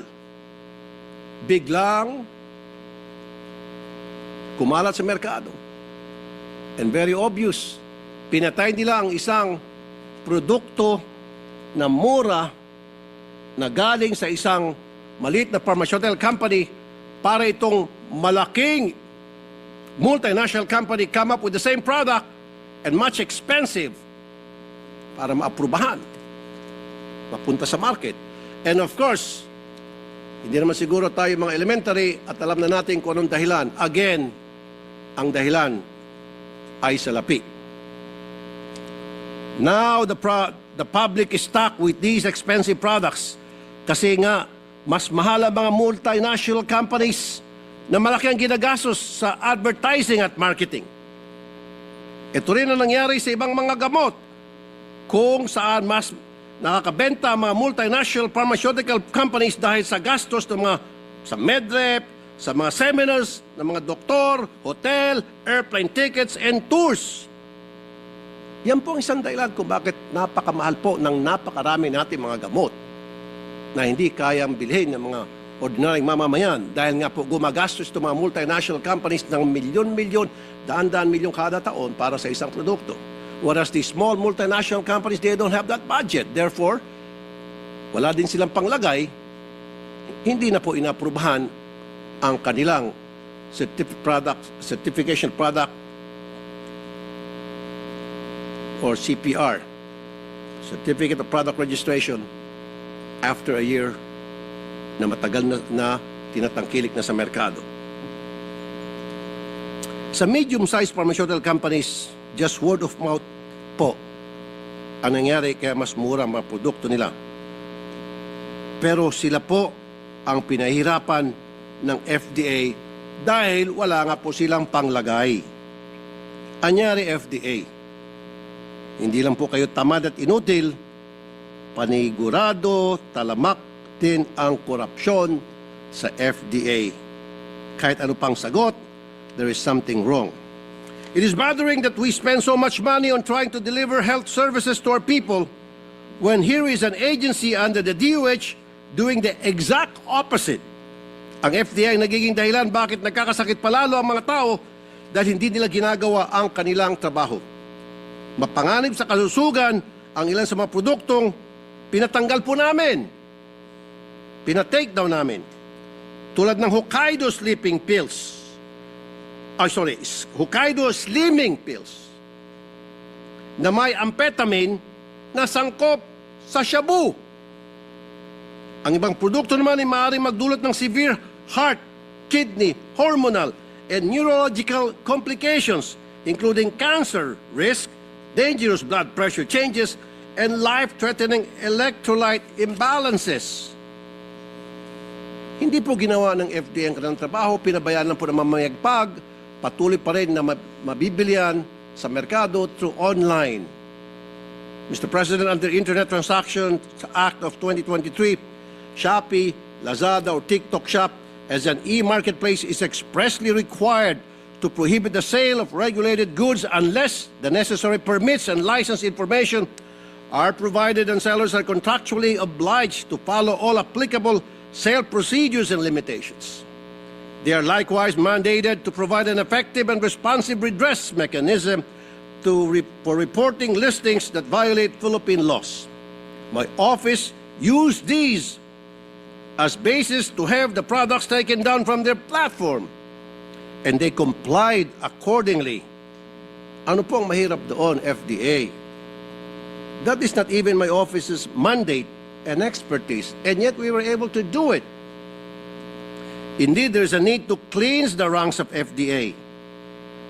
biglang kumalat sa merkado. And very obvious, pinatay nila ang isang produkto na mura na galing sa isang maliit na pharmaceutical company para itong malaking multinational company come up with the same product and much expensive para maaprubahan, mapunta sa market. And of course, hindi naman siguro tayo mga elementary at alam na natin kung anong dahilan. Again, ang dahilan ay salapi. Now the public is stuck with these expensive products kasi nga mas mahal ang mga multinational companies na malaki ang ginagastos sa advertising at marketing. Ito rin ang nangyari sa ibang mga gamot kung saan mas nakakabenta ang mga multinational pharmaceutical companies dahil sa gastos ng mga sa medrep, sa mga seminars ng mga doktor, hotel, airplane tickets, and tours. Yan po ang isang dahilan kung bakit napakamahal po ng napakarami natin mga gamot na hindi kayang bilhin ng mga ordinaryong mamamayan dahil nga po gumagastos itong mga multinational companies ng milyon-milyon, daan-daan milyon kada taon para sa isang produkto. Whereas the small multinational companies, they don't have that budget. Therefore, wala din silang panglagay, hindi na po inaprubahan ang kanilang certification product or CPR, Certificate of Product Registration, after a year na matagal na tinatangkilik na sa merkado. Sa medium-sized pharmaceutical companies, just word of mouth po ang nangyari kaya mas mura ang mga produkto nila. Pero sila po ang pinahirapan ng FDA dahil wala nga po silang panglagay. Anyari FDA, hindi lang po kayo tamad at inutil, panigurado, talamak din ang korupsyon sa FDA. Kahit ano pang sagot, there is something wrong. It is bothering that we spend so much money on trying to deliver health services to our people when here is an agency under the DOH doing the exact opposite. Ang FDA ay nagiging dahilan bakit nagkakasakit palalo ang mga tao dahil hindi nila ginagawa ang kanilang trabaho. Mapanganib sa kalusugan ang ilan sa mga produktong pinatanggal po namin, pinatake down namin. Tulad ng Hokkaido sleeping pills, Hokkaido slimming pills na may amphetamine na sangkop sa shabu. Ang ibang produkto naman ay maaaring magdulot ng severe heart, kidney, hormonal, and neurological complications, including cancer risk, dangerous blood pressure changes, and life-threatening electrolyte imbalances. Hindi po ginawa ng FDA ang kanilang trabaho, pinabayaan lang po ng mamayagpag, patuloy pa rin na mabibilian sa merkado through online. Mr. President, under Internet Transactions Act of 2023, Shopee, Lazada, or TikTok Shop as an e-marketplace is expressly required to prohibit the sale of regulated goods unless the necessary permits and license information are provided and sellers are contractually obliged to follow all applicable sale procedures and limitations. They are likewise mandated to provide an effective and responsive redress mechanism for reporting listings that violate Philippine laws. My office used these as basis to have the products taken down from their platform, and they complied accordingly. Ano pong mahirap doon, FDA? That is not even my office's mandate and expertise, and yet we were able to do it. Indeed, there's a need to cleanse the ranks of FDA.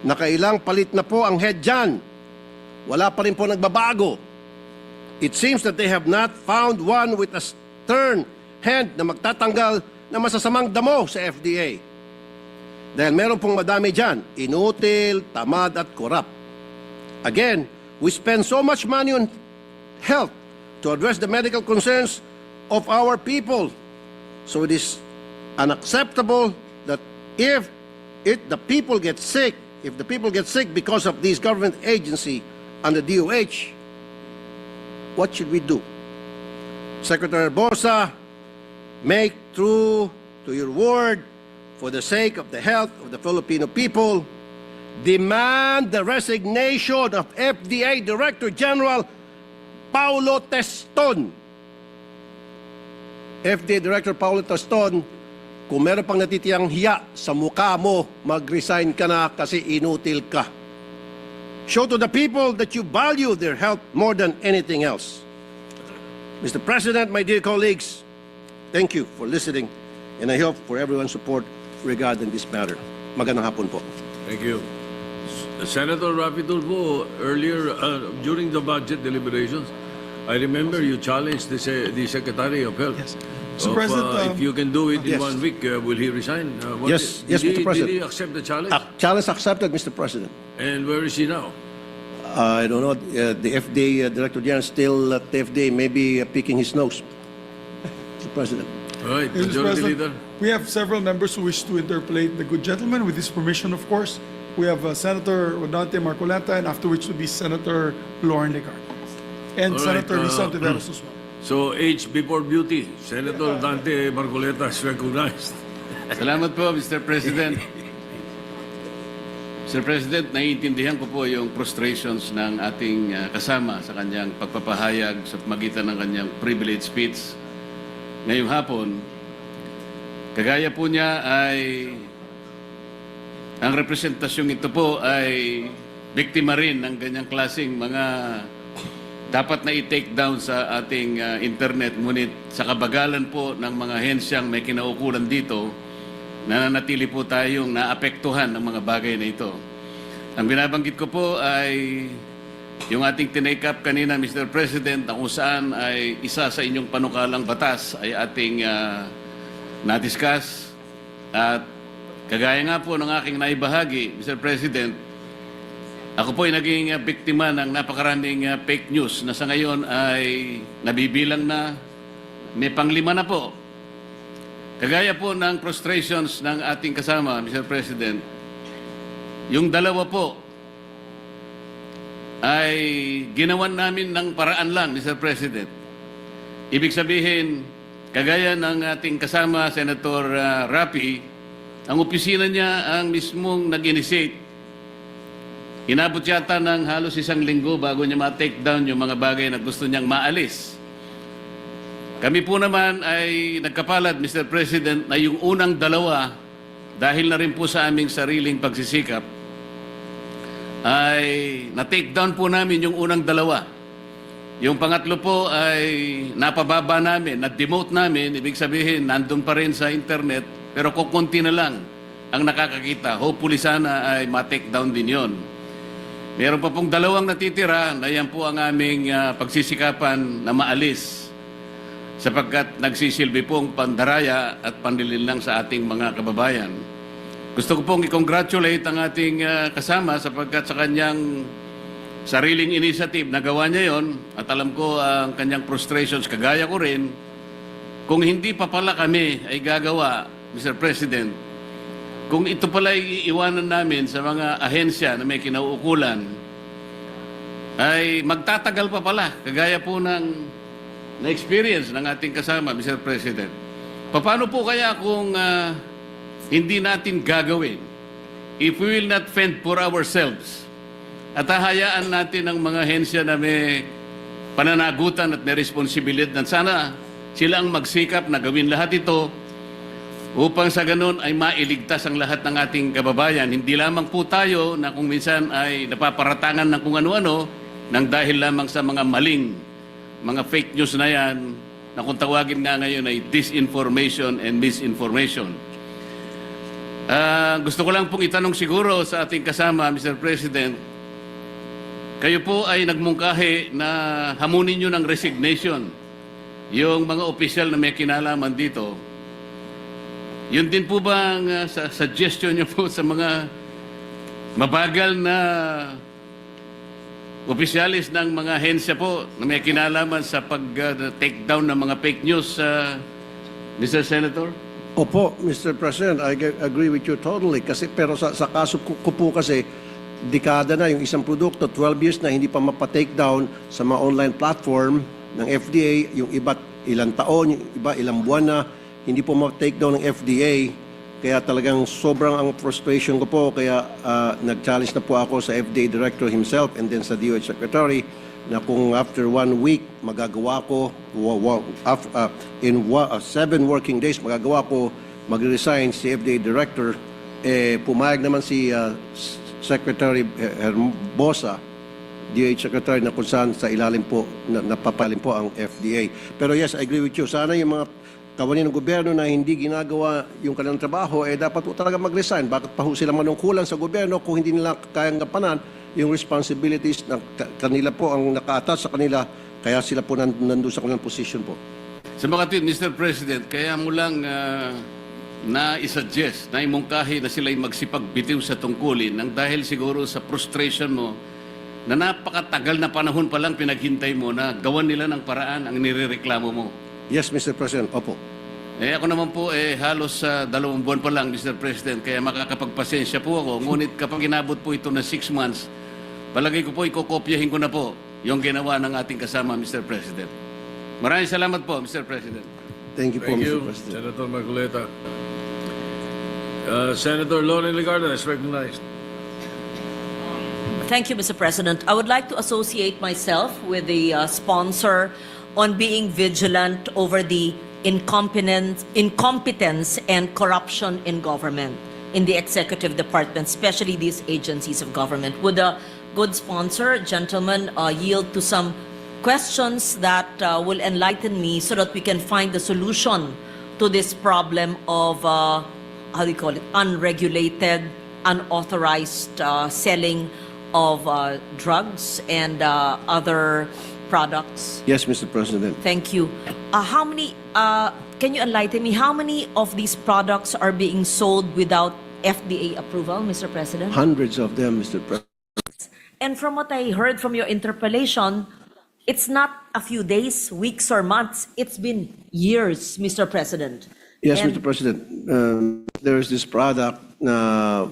Nakailang palit na po ang head dyan. Wala pa rin po nagbabago. It seems that they have not found one with a stern hand na magtatanggal na masasamang damo sa FDA. Dahil meron pong madami dyan, inutil, tamad at corrupt. Again, we spend so much money on health to address the medical concerns of our people. So it is unacceptable that if the people get sick because of this government agency and the DOH, what should we do? Secretary Bosa, make true to your word for the sake of the health of the Filipino people. Demand the resignation of FDA Director General Paulo Teston. FDA Director Paulo Teston, kung meron pang natitiyang hiya sa mukha mo, mag-resign ka na kasi inutil ka. Show to the people that you value their health more than anything else. Mr. President, my dear colleagues, thank you for listening, and I hope for everyone's support regarding this matter. Magandang hapon po. Thank you. Senator Rapi Tulfo, earlier during the budget deliberations, I remember you challenged the Secretary of Health. Yes. Mr. President, if you can do it in yes. 1 week, will he resign? Yes, yes, Mr. President. Did he accept the challenge? Challenge accepted, Mr. President. And where is he now? I don't know, the FDA Director General still at the FDA, maybe picking his nose. Mr. President. All right, Mr. Majority Leader. President, we have several members who wish to interpolate the good gentleman. With his permission, of course, we have Senator Rodante Marcoleta, and after which will be Senator Lauren Legarde. And All right, Senator Risa Ontiveros as well. So, age before beauty. Senator Dante Marcoleta is recognized. Salamat po, Mr. President. Mr. President, naiintindihan ko po yung frustrations ng ating kasama sa kanyang pagpapahayag sa magitan ng kanyang privilege speech ngayong hapon. Kagaya po niya ay ang representasyong ito po ay biktima rin ng ganyang klaseng mga dapat na i-take down sa ating internet. Ngunit sa kabagalan po ng mga hensyang may kinaukulan dito, nananatili po tayong naapektuhan ng mga bagay na ito. Ang binabanggit ko po ay yung ating tinake up kanina, Mr. President, na kung saan ay isa sa inyong panukalang batas ay ating na-discuss. At kagaya nga po ng aking naibahagi, Mr. President, ako po ay naging biktima ng napakaraming fake news na sa ngayon ay nabibilang na, may panglima na po. Kagaya po ng frustrations ng ating kasama, Mr. President, yung dalawa po ay ginawan namin ng paraan lang, Mr. President. Ibig sabihin, kagaya ng ating kasama, Senator Rapi, ang opisina niya ang mismong nag-initiate. Inabot yata ng halos 1 linggo bago niya ma-take down yung mga bagay na gusto niyang maalis. Kami po naman ay nagkapalad, Mr. President, na yung unang dalawa, dahil na rin po sa aming sariling pagsisikap, ay na-take down po namin yung unang dalawa. Yung pangatlo po ay napababa namin, na-demote namin, ibig sabihin, nandun pa rin sa internet, pero kukunti na lang ang nakakakita. Hopefully sana ay ma-take down din yon. Meron pa pong dalawang natitira na yan po ang aming pagsisikapan na maalis sapagkat nagsisilbi pong pandaraya at panlilinlang sa ating mga kababayan. Gusto ko pong i-congratulate ang ating kasama sapagkat sa kanyang sariling initiative nagawa niya yon at alam ko ang kanyang frustrations, kagaya ko rin. Kung hindi pa pala kami ay gagawa, Mr. President, kung ito pala iiwanan namin sa mga ahensya na may kinauukulan, ay magtatagal pa pala, kagaya po ng na-experience ng ating kasama, Mr. President. Paano po kaya kung hindi natin gagawin if we will not fend for ourselves at hahayaan natin ang mga hensya na may pananagutan at may responsibilidad na sana sila ang magsikap na gawin lahat ito upang sa ganun ay mailigtas ang lahat ng ating kababayan. Hindi lamang po tayo na kung minsan ay napaparatangan ng kung ano-ano nang dahil lamang sa mga maling, mga fake news na yan na kung tawagin nga ngayon ay disinformation and misinformation. Gusto ko lang pong itanong siguro sa ating kasama, Mr. President, kayo po ay nagmungkahi na hamunin nyo ng resignation yung mga opisyal na may kinalaman dito. Yun din po ba ang suggestion nyo po sa mga mabagal na opisyalis ng mga hensya po na may kinalaman sa pag-take down ng mga fake news, Mr. Senator? Opo, Mr. President, I agree with you totally. Pero sa kaso ko po kasi, dekada na yung isang produkto, 12 years na hindi pa mapa-take down sa mga online platform ng FDA, yung iba ilang taon, yung iba ilang buwan na, hindi po ma-take down ng FDA. Kaya talagang sobrang ang frustration ko po, kaya nag-challenge na po ako sa FDA Director himself and then sa DOH Secretary na kung after 1 week magagawa ko, in 7 working days magagawa ko mag-resign si FDA Director, pumayag naman si Secretary Herbosa, DOH Secretary, na kung saan sa ilalim po, napapalim po ang FDA. Pero yes, I agree with you. Sana yung mga kawani ng gobyerno na hindi ginagawa yung kanilang trabaho, dapat po talaga mag-resign. Bakit pa ho sila manungkulan sa gobyerno kung hindi nila kayang gampanan yung responsibilities ng kanila po ang naka-attach sa kanila, kaya sila po nandun sa kanilang position po. Sa mga tin, Mr. President, kaya mo lang na-suggest, na imungkahi na sila'y magsipagbitiw sa tungkulin nang dahil siguro sa frustration mo na napakatagal na panahon pa lang pinaghintay mo na gawan nila ng paraan ang nirereklamo mo. Yes, Mr. President. Opo. Ako naman po halos 2 buwan pa lang, Mr. President, kaya makakapagpasensya po ako. Ngunit kapag inabot po ito na 6 months, palagay ko po ikokopyahin ko na po yung ginawa ng ating kasama, Mr. President. Maraming salamat po, Mr. President. Thank you po, Thank Mr. you, President. Senator Marcoleta. Senator Loren Legarda is recognized. Thank you, Mr. President. I would like to associate myself with the sponsor on being vigilant over the incompetence and corruption in government, in the executive department, especially these agencies of government. Would a good sponsor, gentlemen, yield to some questions that will enlighten me so that we can find the solution to this problem of, how do you call it, unregulated, unauthorized selling of drugs and other products? Yes, Mr. President. Thank you. How many, can you enlighten me, how many of these products are being sold without FDA approval, Mr. President? Hundreds of them, Mr. President. And from what I heard from your interpellation, it's not a few days, weeks, or months. It's been years, Mr. President. Yes, And- Mr. President. There is this product na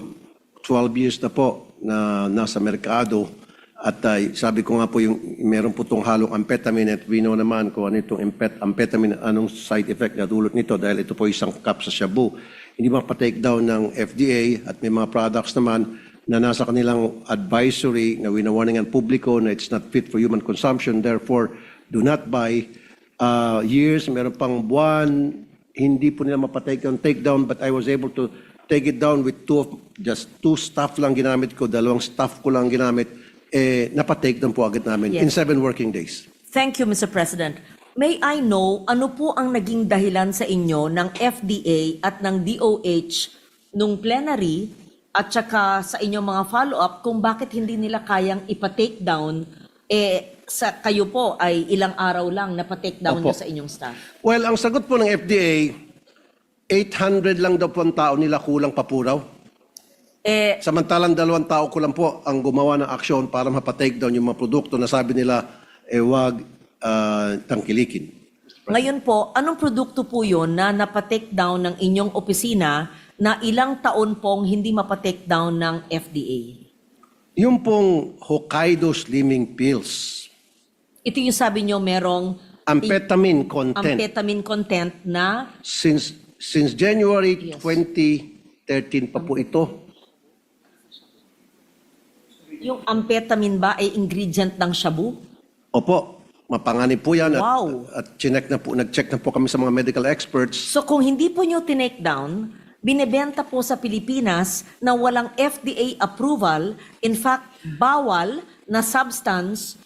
12 years na po na nasa merkado. At sabi ko nga po, yung meron po itong halong amphetamine at we know naman kung ano itong amphetamine, anong side effect na dulot nito dahil ito po isang cup sa shabu. Hindi mapa-take down ng FDA at may mga products naman na nasa kanilang advisory na winawarning ang publiko na it's not fit for human consumption. Therefore, do not buy. Years, meron pang buwan, hindi po nila mapa-take down, but I was able to take it down with just two staff lang ginamit ko, 2 staff ko lang ginamit. Napatake down po agad namin in 7 working days. Thank you, Mr. President. May I know, ano po ang naging dahilan sa inyo ng FDA at ng DOH nung plenary at saka sa inyong mga follow-up kung bakit hindi nila kayang ipa-take down, kayo po ay ilang araw lang napatake down Opo. nyo sa inyong staff? Well, ang sagot po ng FDA, 800 lang daw po ang tao nila kulang pa po raw. Samantalang 2 tao ko lang po ang gumawa ng aksyon para mapatake down yung mga produkto na sabi nila, wag tangkilikin. Ngayon po, anong produkto po yun na napatake down ng inyong opisina na ilang taon pong hindi mapatake down ng FDA? Yung pong Hokkaido Slimming Pills, Ito yung sabi nyo merong amphetamine content. amphetamine content na Since January Yes. 2013 pa po ito. yung amphetamine ba ay ingredient ng shabu? Opo, mapanganib po yan. Wow. At nag-check na po kami sa mga medical experts. So kung hindi po nyo tinake down, binebenta po sa Pilipinas na walang FDA approval, in fact, bawal na substance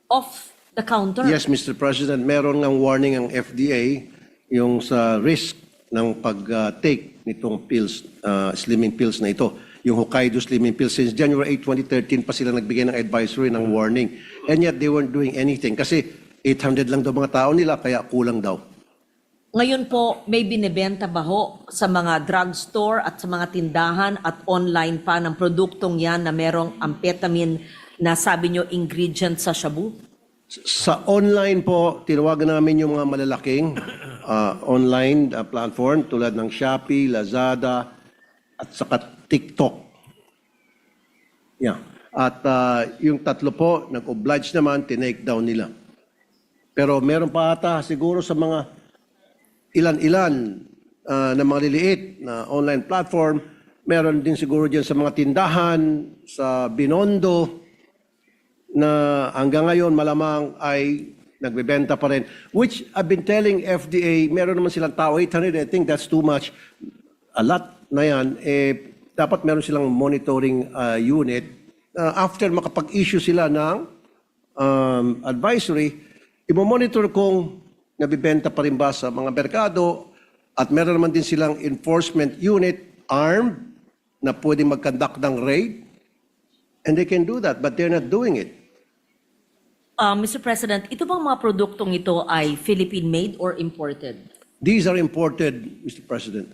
off the counter. Yes, Mr. President, meron ng warning ang FDA yung sa risk ng pag-take nitong pills, slimming pills na ito. Yung Hokkaido Slimming Pills, since January 8, 2013 pa sila nagbigay ng advisory ng warning. And yet they weren't doing anything kasi 800 lang daw mga tao nila, kaya kulang daw. Ngayon po, may binebenta ba ho sa mga drugstore at sa mga tindahan at online pa ng produktong yan na merong amphetamine na sabi nyo ingredient sa shabu? Sa online po, tinawagan namin yung mga malalaking online platform tulad ng Shopee, Lazada, at saka TikTok. Yeah. At yung tatlo po, nag-oblige naman, tinake down nila. Pero meron pa ata siguro sa mga ilan-ilan na mga liliit na online platform, meron din siguro dyan sa mga tindahan, sa Binondo, na hanggang ngayon malamang ay nagbebenta pa rin. Which I've been telling FDA, meron naman silang tao, 800, I think that's too much. A lot na yan, dapat meron silang monitoring unit. After makapag-issue sila ng advisory, i-monitor kung nabibenta pa rin ba sa mga merkado at meron naman din silang enforcement unit, armed, na pwede mag-conduct ng raid. And they can do that, but they're not doing it. Mr. President, ito bang mga produktong ito ay Philippine-made or imported? These are imported, Mr. President.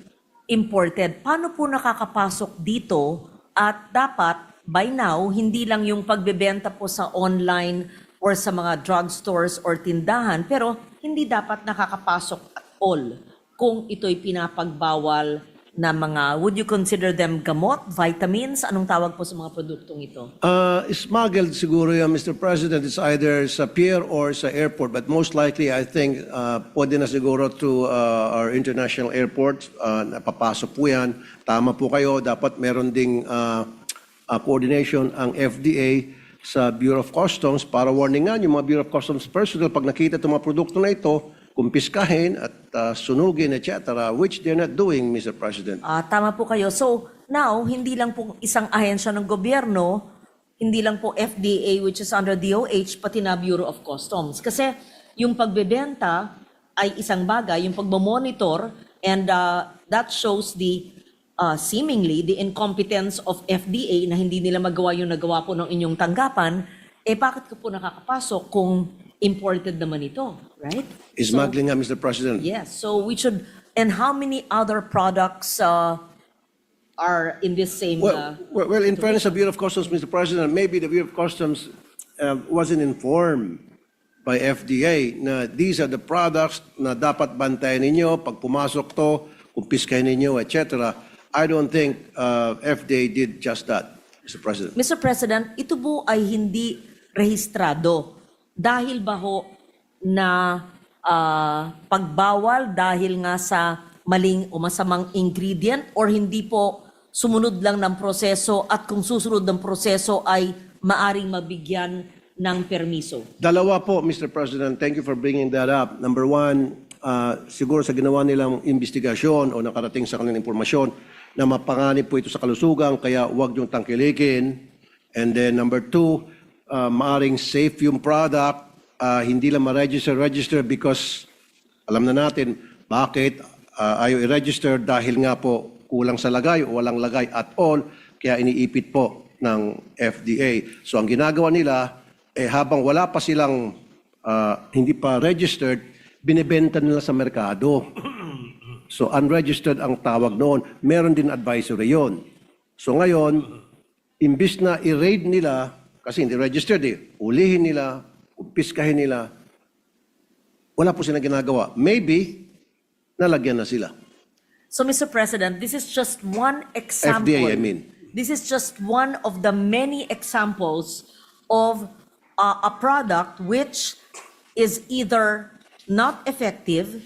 Imported. Paano po nakakapasok dito at dapat by now, hindi lang yung pagbebenta po sa online or sa mga drugstores or tindahan, pero hindi dapat nakakapasok at all kung ito'y pinapagbawal na mga, would you consider them gamot, vitamins? Anong tawag po sa mga produktong ito? Smuggled siguro yan, Mr. President. It's either sa pier or sa airport. But most likely, I think, pwede na siguro to our international airports. Napapasok po yan. Tama po kayo. Dapat meron ding coordination ang FDA sa Bureau of Customs para warningan yung mga Bureau of Customs personnel pag nakita itong mga produkto na ito, kumpiskahin at sunugin, etc., which they're not doing, Mr. President. Tama po kayo. So now, hindi lang po isang ahensya ng gobyerno, hindi lang po FDA which is under DOH, pati na Bureau of Customs. Kasi yung pagbebenta ay isang bagay, yung pagmamonitor, and that shows the seemingly the incompetence of FDA na hindi nila magawa yung nagawa po ng inyong tanggapan, bakit ko po nakakapasok kung imported naman ito, right? Smuggling nga, Mr. President. Yes, so we should, and how many other products are in this same... Well, in fairness of Bureau of Customs, Mr. President, maybe the Bureau of Customs wasn't informed by FDA na these are the products na dapat bantayan ninyo pag pumasok to, kumpiskahin ninyo, etc. I don't think FDA did just that, Mr. President. Mr. President, ito po ay hindi rehistrado. Dahil ba ho na pagbawal dahil nga sa maling o masamang ingredient or hindi po sumunod lang ng proseso at kung susunod ng proseso ay maaring mabigyan ng permiso? Dalawa po, Mr. President. Thank you for bringing that up. Number one, siguro sa ginawa nilang investigasyon o nakarating sa kanilang impormasyon na mapanganib po ito sa kalusugan, kaya huwag niyong tangkilikin. And then number two, maaring safe yung product, hindi lang ma-register because alam na natin bakit ayaw i-register dahil nga po kulang sa lagay o walang lagay at all, kaya iniipit po ng FDA. So ang ginagawa nila, habang wala pa silang hindi pa registered, binibenta nila sa merkado. So unregistered ang tawag noon. Meron din advisory yon. So ngayon, imbis na i-raid nila, kasi hindi registered ulihin nila, kumpiskahin nila, wala po silang ginagawa. Maybe, nalagyan na sila. So Mr. President, this is just one example. FDA, I mean. This is just one of the many examples of a product which is either not effective,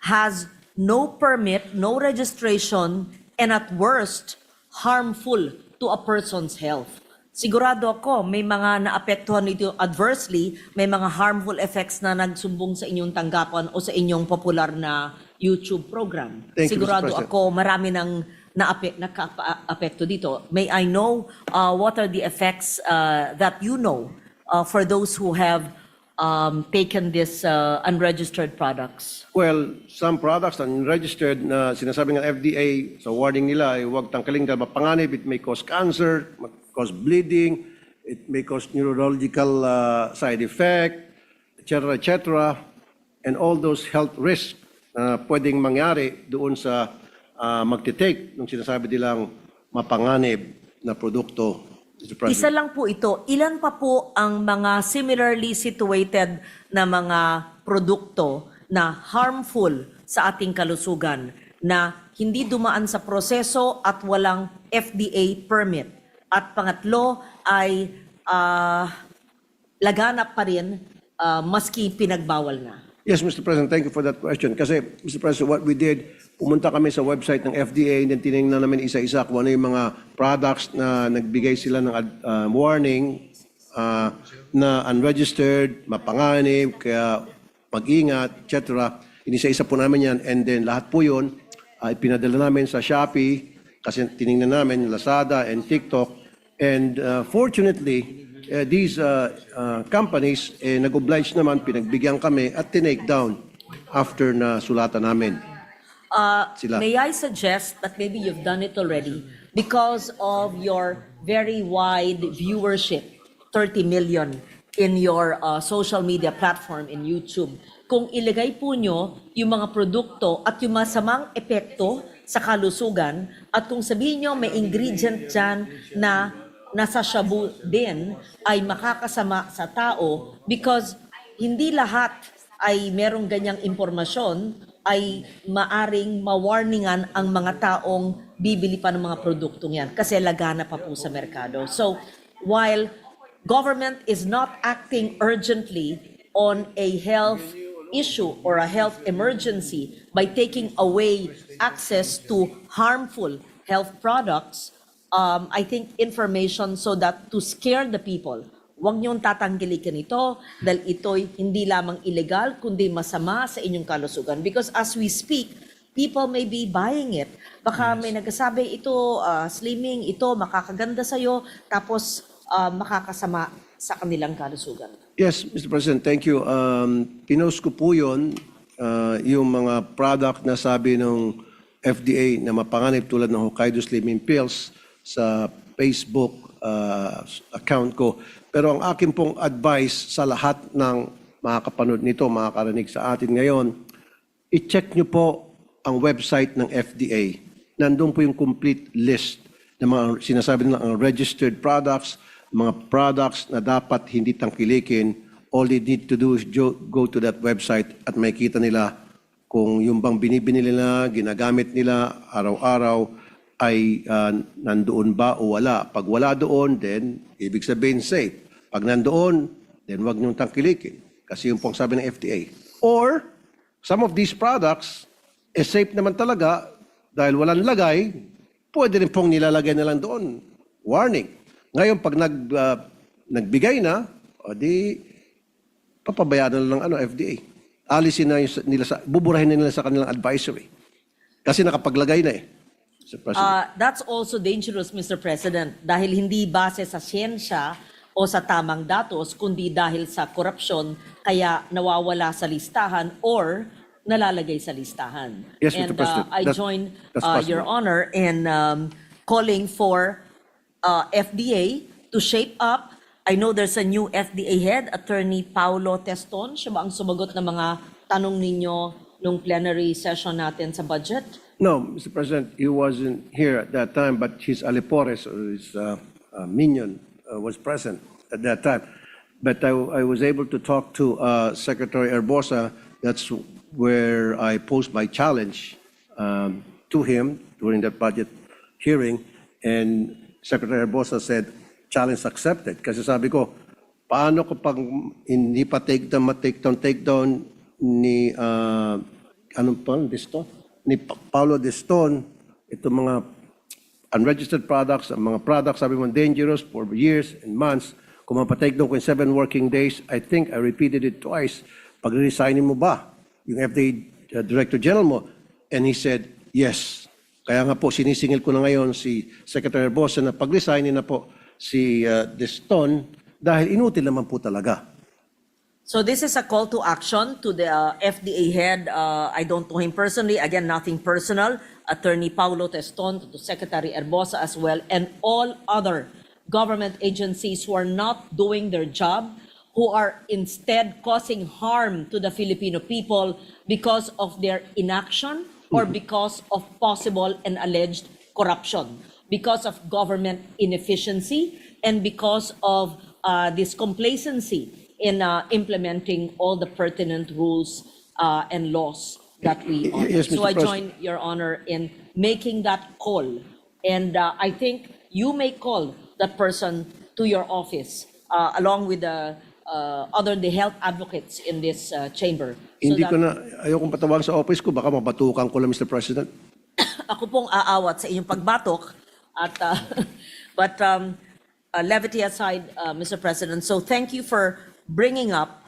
has no permit, no registration, and at worst, harmful to a person's health. Sigurado ako, may mga naapektuhan nito adversely, may mga harmful effects na nagsumbong sa inyong tanggapan o sa inyong popular na YouTube program. Thank you, Mr. Sigurado President. ako, marami nang naka-apekto dito. May I know what are the effects that you know for those who have taken this unregistered products? Well, some products unregistered na sinasabi ng FDA sa warning nila ay huwag tangkalin dahil mapanganib. It may cause cancer, cause bleeding, it may cause neurological side effect, etc., and all those health risks na pwedeng mangyari doon sa magtitake ng sinasabi nilang mapanganib na produkto. Mr. President. Isa lang po ito. Ilan pa po ang mga similarly situated na mga produkto na harmful sa ating kalusugan na hindi dumaan sa proseso at walang FDA permit? At pangatlo ay laganap pa rin maski pinagbawal na. Yes, Mr. President, thank you for that question. Kasi, Mr. President, what we did, pumunta kami sa website ng FDA and then tinignan namin isa-isa kung ano yung mga products na nagbigay sila ng warning na unregistered, mapanganib, kaya mag-ingat, etc. Inisa-isa po namin yan and then lahat po yun pinadala namin sa Shopee kasi tinignan namin Lazada and TikTok. And fortunately, these companies nag-oblige naman, pinagbigyan kami at tinake down after na sulatan namin. Sila. May I suggest that maybe you've done it already because of your very wide viewership, 30 million in your social media platform in YouTube. Kung ilagay po nyo yung mga produkto at yung masamang epekto sa kalusugan at kung sabihin nyo may ingredient dyan na nasa shabu din ay makakasama sa tao because hindi lahat ay merong ganyang impormasyon ay maaring mawarningan ang mga taong bibili pa ng mga produktong yan kasi lagana pa po sa merkado. So, while government is not acting urgently on a health issue or a health emergency by taking away access to harmful health products, I think information so that to scare the people, huwag niyong tatanggilikin ito dahil ito'y hindi lamang illegal kundi masama sa inyong kalusugan. Because as we speak, people may be buying it. Baka may nagsasabi, ito slimming, ito makakaganda sa'yo, tapos makakasama sa kanilang kalusugan. Yes, Mr. President, thank you. Pinost ko po yun, yung mga product na sabi ng FDA na mapanganib tulad ng Hokkaido Slimming Pills sa Facebook account ko. Pero ang akin pong advice sa lahat ng makakapanood nito, makakarinig sa atin ngayon, i-check nyo po ang website ng FDA. Nandun po yung complete list ng mga sinasabi nilang registered products, mga products na dapat hindi tangkilikin. All they need to do is go to that website at makita nila kung yung bang binibili nila, ginagamit nila araw-araw ay nandoon ba o wala. Pag wala doon, then ibig sabihin safe. Pag nandoon, then wag niyong tangkilikin. Kasi yung pong sabi ng FDA. Or, some of these products, safe naman talaga dahil walang lagay, pwede rin pong nilalagay na lang doon. Warning. Ngayon, pag nagbigay na, o di, papabayaan na lang FDA. Alisin na nila buburahin na nila sa kanilang advisory. Kasi nakapaglagay na eh. Mr. President. That's also dangerous, Mr. President, dahil hindi base sa siyensya o sa tamang datos, kundi dahil sa korupsyon, kaya nawawala sa listahan or nalalagay sa listahan. Yes, Mr. And President. I join that's possible. Your Honor in calling for FDA to shape up. I know there's a new FDA head, Attorney Paulo Teston. Siya ba ang sumagot ng mga tanong ninyo nung plenary session natin sa budget? No, Mr. President, he wasn't here at that time, but his alipores or his minion was present at that time. But I was able to talk to Secretary Herbosa. That's where I posed my challenge to him during that budget hearing. And Secretary Herbosa said, challenge accepted. Kasi sabi ko, paano kapag hindi pa takedown ni, anong pa, Deston? Ni Paulo Deston, itong mga unregistered products, ang mga products, sabi mo, dangerous for years and months. Kung mapatake down ko in 7 working days, I think I repeated it twice. Pag-resignin mo ba yung FDA Director General mo? And he said, yes. Kaya nga po, sinisingil ko na ngayon si Secretary Herbosa na pag-resignin na po si Deston dahil inutil naman po talaga. So this is a call to action to the FDA head. I don't know him personally. Again, nothing personal. Attorney Paulo Teston, to Secretary Herbosa as well, and all other government agencies who are not doing their job, who are instead causing harm to the Filipino people because of their inaction or because of possible and alleged corruption, because of government inefficiency, and because of this complacency in implementing all the pertinent rules and laws that we honor. Yes, So Mr. I President. join Your Honor in making that call. And I think you may call that person to your office along with the the health advocates in this chamber. So Hindi that ko na, ayokong patawag sa office ko, baka mabatukan ko lang, Mr. President. ako pong aawat sa inyong pagbatok at but levity aside, Mr. President. So thank you for bringing up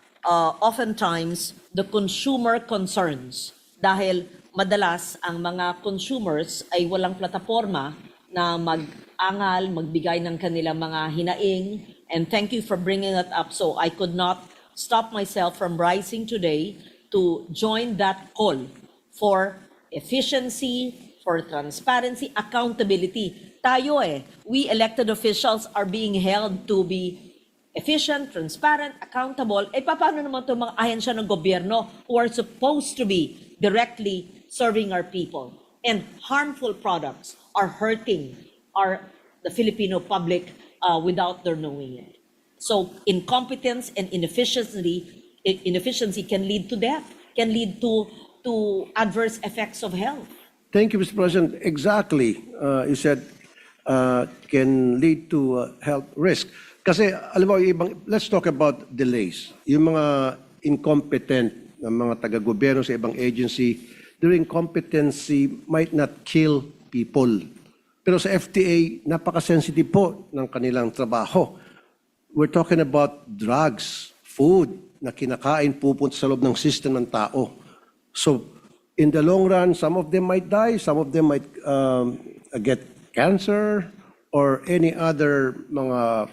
oftentimes the consumer concerns dahil madalas ang mga consumers ay walang plataforma na mag-angal, magbigay ng kanilang mga hinaing, and thank you for bringing it up. So I could not stop myself from rising today to join that call for efficiency, for transparency, accountability. Tayo we elected officials are being held to be efficient, transparent, accountable. Paano naman itong mga ahensya ng gobyerno who are supposed to be directly serving our people? And harmful products are hurting the Filipino public without their knowing it. So incompetence and inefficiency can lead to death, can lead to adverse effects of health. Thank you, Mr. President. Exactly. You said can lead to health risk. Kasi, alam mo, let's talk about delays. Yung mga incompetent na mga taga-gobyerno sa ibang agency, their incompetency might not kill people. Pero sa FDA, napaka-sensitive po ng kanilang trabaho. We're talking about drugs, food na kinakain pupunta sa loob ng system ng tao. So, in the long run, some of them might die, some of them might get cancer or any other mga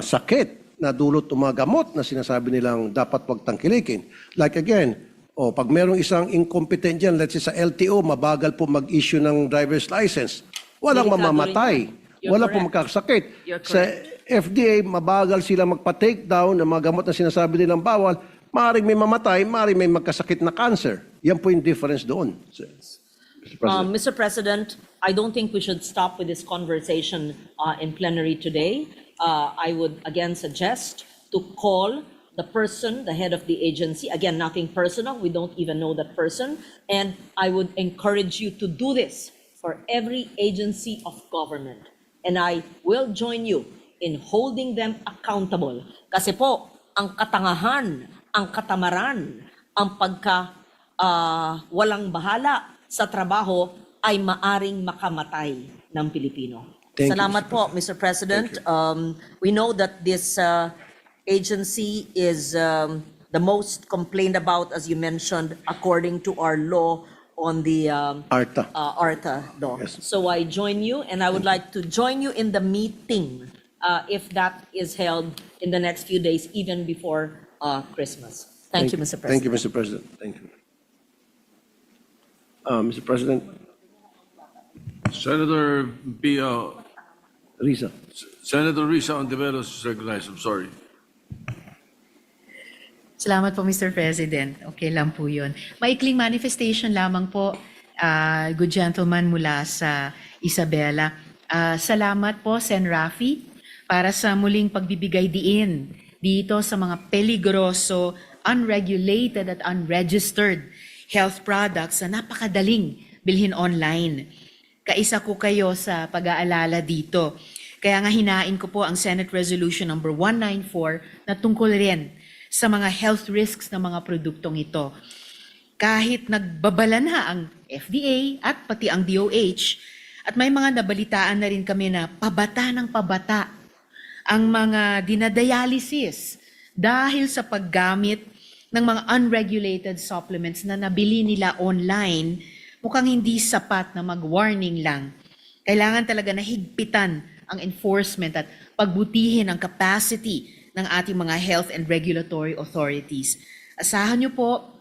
sakit na dulot ng mga gamot na sinasabi nilang dapat wag tangkilikin. Like again, pag merong isang incompetent dyan, let's say sa LTO, mabagal po mag-issue ng driver's license. Walang Delikado mamamatay. rin yan. Wala You're po correct. magkakasakit. You're Sa FDA, mabagal sila magpa-take down ng mga gamot na sinasabi nilang bawal. Maaaring may mamatay, maaaring may magkasakit na cancer. Yan po yung difference doon. Mr. President. Mr. President, I don't think we should stop with this conversation in plenary today. I would again suggest to call the person, the head of the agency. Again, nothing personal. We don't even know that person. And I would encourage you to do this for every agency of government. And I will join you in holding them accountable. Kasi po, ang katangahan, ang katamaran, ang walang bahala sa trabaho ay maaring makamatay ng Pilipino. Thank you, Salamat po, Mr. President. We know that this agency is the most complained about, as you mentioned, according to our law on the ARTA. ARTA law. Yes. So I join you, and I would like to join you in the meeting if that is held in the next few days, even before Christmas. Thank you, Mr. President. Thank you, Mr. President. Thank you. Mr. President, Senator Risa. Senator Risa Ontiveros is recognized. I'm sorry. Salamat po, Mr. President. Okay lang po yun. Maikling manifestation lamang po, good gentleman mula sa Isabela. Salamat po, Sen. Rafi, para sa muling pagbibigay diin dito sa mga peligroso, unregulated at unregistered health products na napakadaling bilhin online. kaisa ko kayo sa pag-aalala dito. Kaya nga hinain ko po ang Senate Resolution number 194 na tungkol rin sa mga health risks ng mga produktong ito. Kahit nagbabala na ang FDA at pati ang DOH, at may mga nabalitaan na rin kami na pabata ng pabata ang mga dinadialysis dahil sa paggamit ng mga unregulated supplements na nabili nila online, mukhang hindi sapat na mag-warning lang. Kailangan talaga na higpitan ang enforcement at pagbutihin ang capacity ng ating mga health and regulatory authorities. Asahan niyo po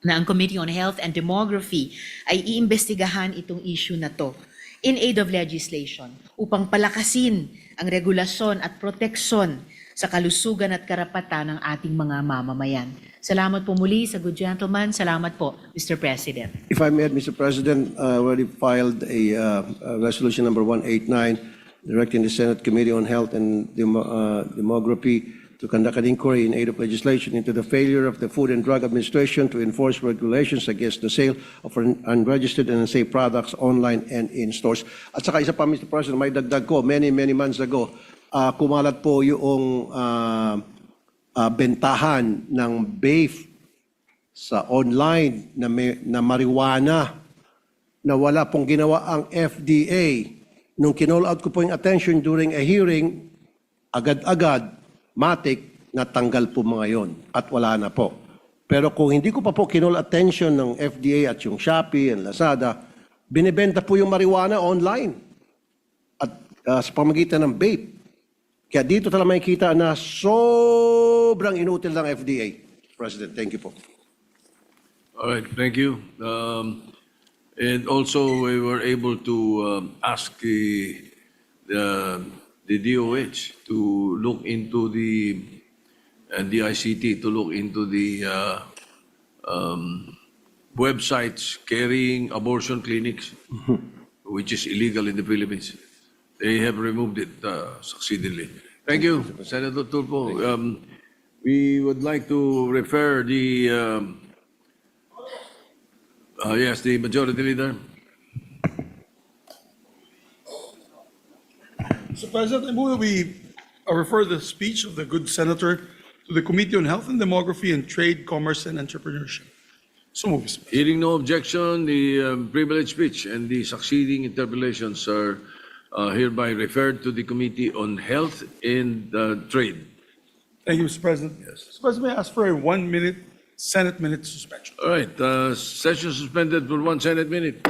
na ang Committee on Health and Demography ay iimbestigahan itong issue na to in aid of legislation upang palakasin ang regulasyon at proteksyon sa kalusugan at karapatan ng ating mga mamamayan. Salamat po muli sa good gentleman. Salamat po, Mr. President. If I may add, Mr. President, I already filed a resolution number 189 directing the Senate Committee on Health and Demography to conduct an inquiry in aid of legislation into the failure of the Food and Drug Administration to enforce regulations against the sale of unregistered and unsafe products online and in stores. At saka isa pa, Mr. President, may dagdag ko, many months ago, kumalat po yung bentahan ng vape sa online na marijuana na wala pong ginawa ang FDA. Nung kinall out ko po yung attention during a hearing, agad-agad, matik, natanggal po mga yon at wala na po. Pero kung hindi ko pa po kinall attention ng FDA at yung Shopee and Lazada, binibenta po yung marijuana online at sa pamagitan ng vape. Kaya dito talaga makikita na sobrang inutil ng FDA. President, thank you po. All right, thank you. And also, we were able to ask the DOH to look into and the ICT to look into the websites carrying abortion clinics, which is illegal in the Philippines. They have removed it succeedingly. Thank you, Senator Tulfo. We would like to refer the Majority Leader. Mr. President, I move that we refer the speech of the good senator to the Committee on Health and Demography and Trade, Commerce and Entrepreneurship. So move, Mr. President. Hearing no objection, the privileged speech and the succeeding interpellations are hereby referred to the Committee on Health and Trade. Thank you, Mr. President. Yes. Mr. President, may I ask for a 1 minute Senate minute suspension? All right, session suspended for 1 Senate minute.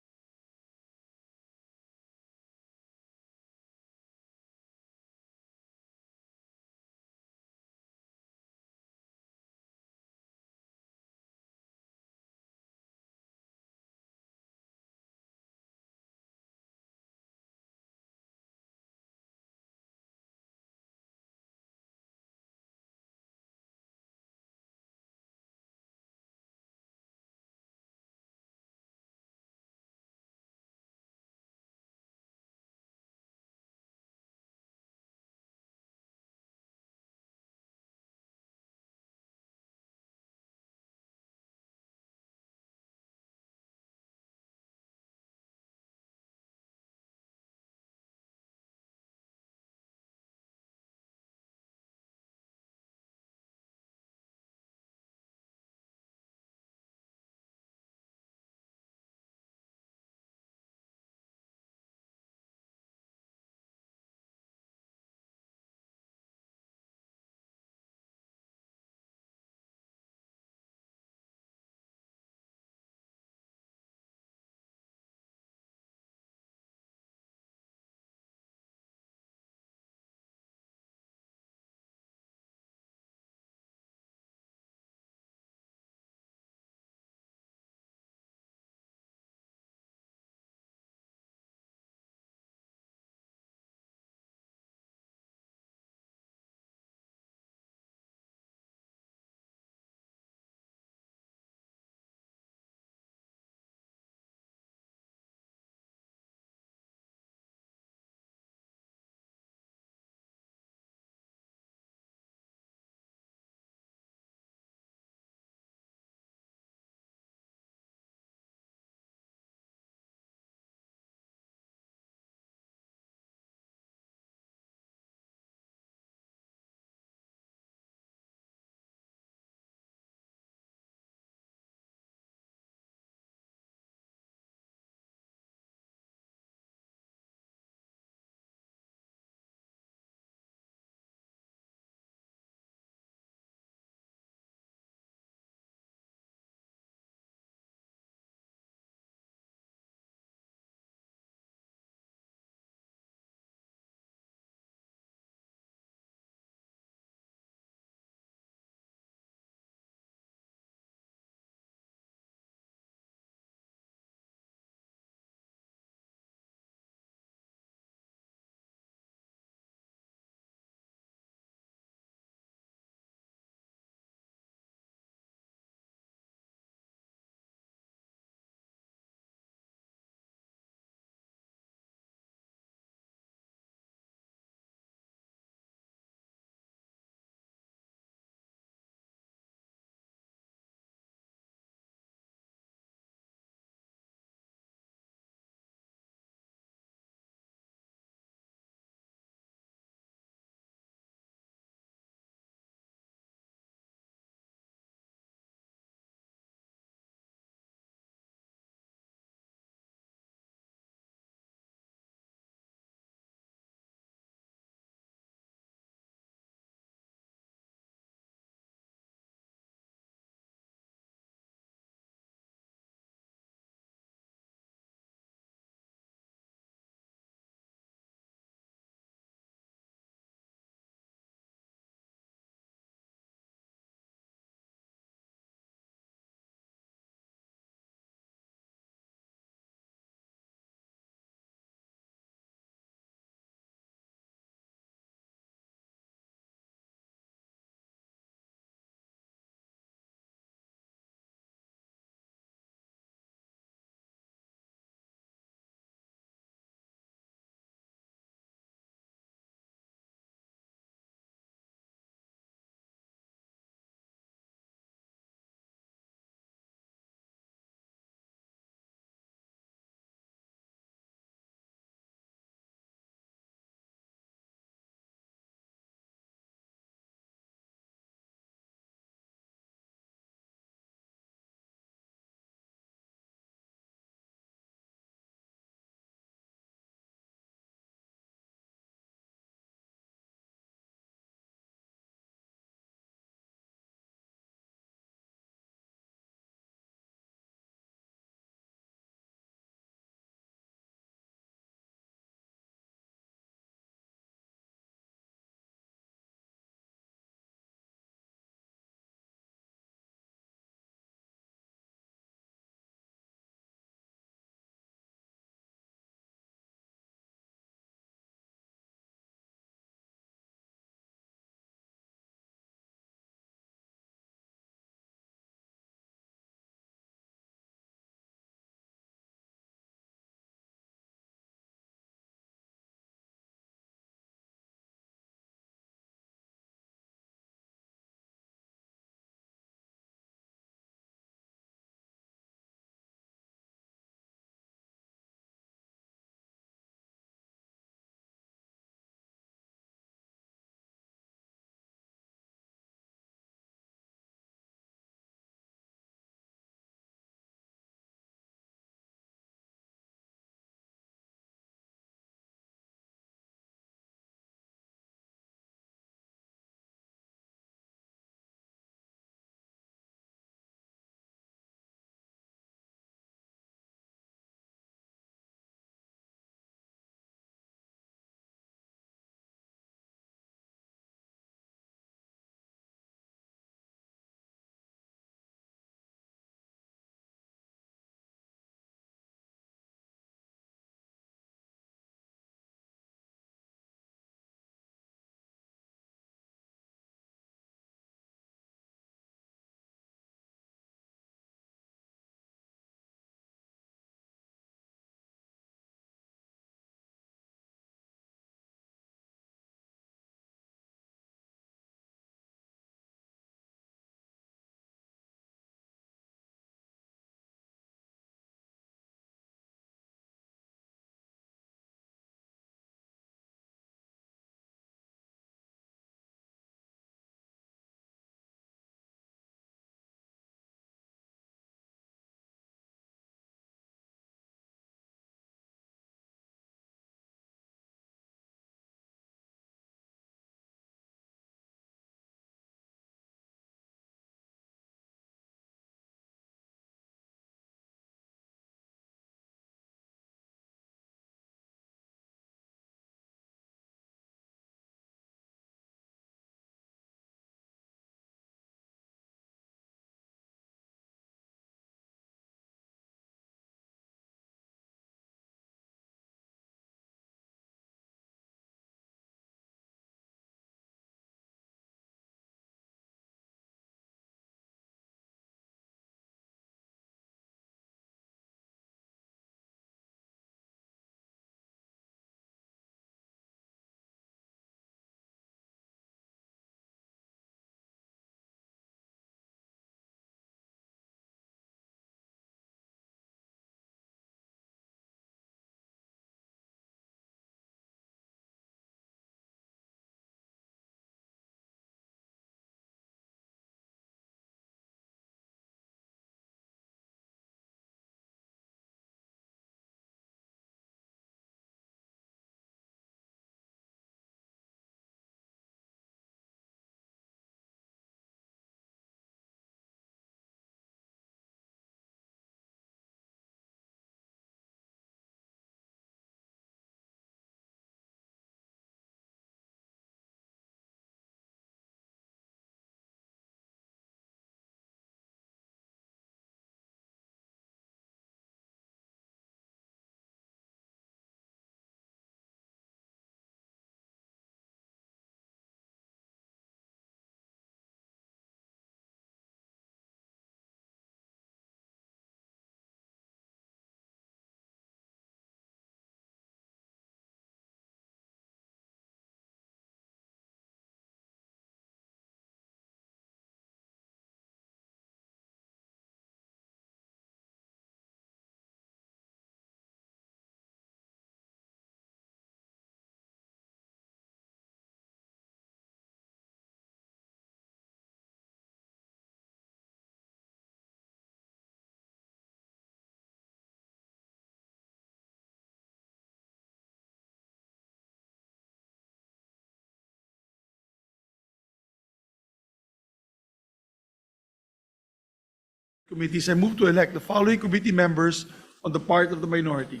committees, I move to elect the following committee members on the part of the minority.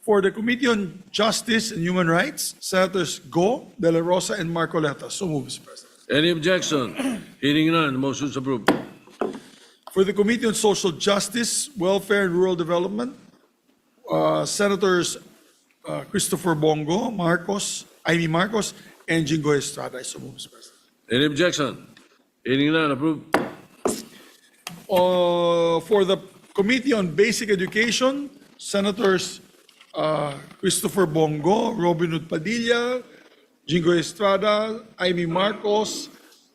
For the Committee on Justice and Human Rights, Senators Go, De La Rosa, and Marcoleta. So moved, Mr. President. Any objection? Hearing none, the motion is approved. For the Committee on Social Justice, Welfare, and Rural Development, Senators Christopher Bongo, Amy Marcos, and Jingo Estrada. So moved, Mr. President. Any objection? Hearing none, approved. For the Committee on Basic Education, Senators Christopher Bongo, Robin Hood Padilla, Jingo Estrada, Amy Marcos,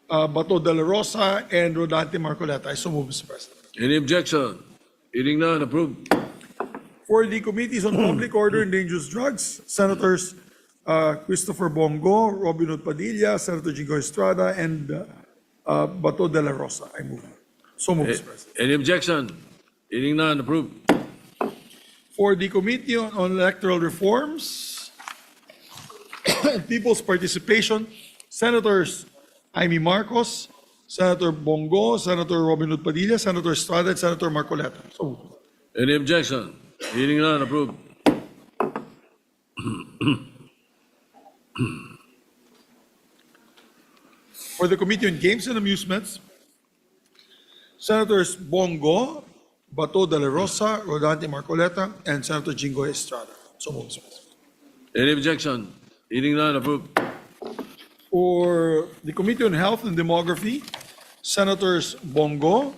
Bato de la Rosa, and Rodante Marcoleta. I so move, Mr. President. Any objection? Hearing none, approved. For the Committees on Public Order and Dangerous Drugs, Senators Christopher Bongo, Robin Hood Padilla, Senator Jingo Estrada, and Bato de la Rosa. I move. So move, Mr. President. Any objection? Hearing none, approved. For the Committee on Electoral Reforms and People's Participation, Senators Amy Marcos, Senator Bongo, Senator Robin Hood Padilla, Senator Estrada, and Senator Marcoleta. So moved. Any objection? Hearing none, approved. For the Committee on Games and Amusements, Senators Bongo, Bato de la Rosa, Rodante Marcoleta, and Senator Jingo Estrada. So moved, Mr. President. Any objection? Hearing none, approved. For the Committee on Health and Demography, Senators Bongo,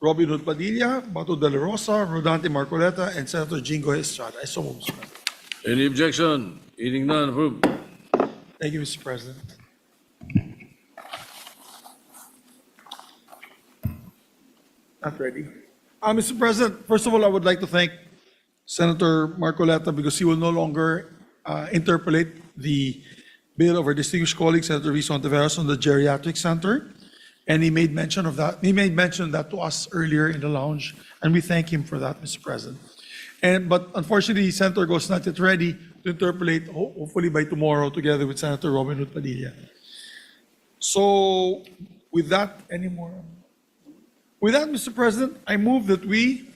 Robin Hood Padilla, Bato de la Rosa, Rodante Marcoleta, and Senator Jingo Estrada. I so move, Mr. President. Any objection? Hearing none, approved. Thank you, Mr. President. Not ready. Mr. President, first of all, I would like to thank Senator Marcoleta because he will no longer interpolate the bill of our distinguished colleague, Senator Rizzo Ontiveros, on the Geriatric Center. And he made mention of that. He made mention of that to us earlier in the lounge, and we thank him for that, Mr. President. But unfortunately, Senator Go is not yet ready to interpolate, hopefully by tomorrow, together with Senator Robin Hood Padilla. So, with that, With that, Mr. President, I move that we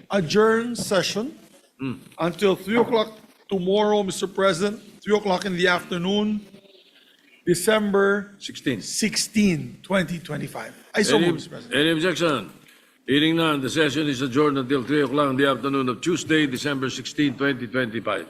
adjourn session until 3 o'clock tomorrow, Mr. President, 3 o'clock in the afternoon, December 16, 2025. I so move, Mr. President. Any objection? Hearing none, the session is adjourned until 3 o'clock in the afternoon of Tuesday, December 16, 2025.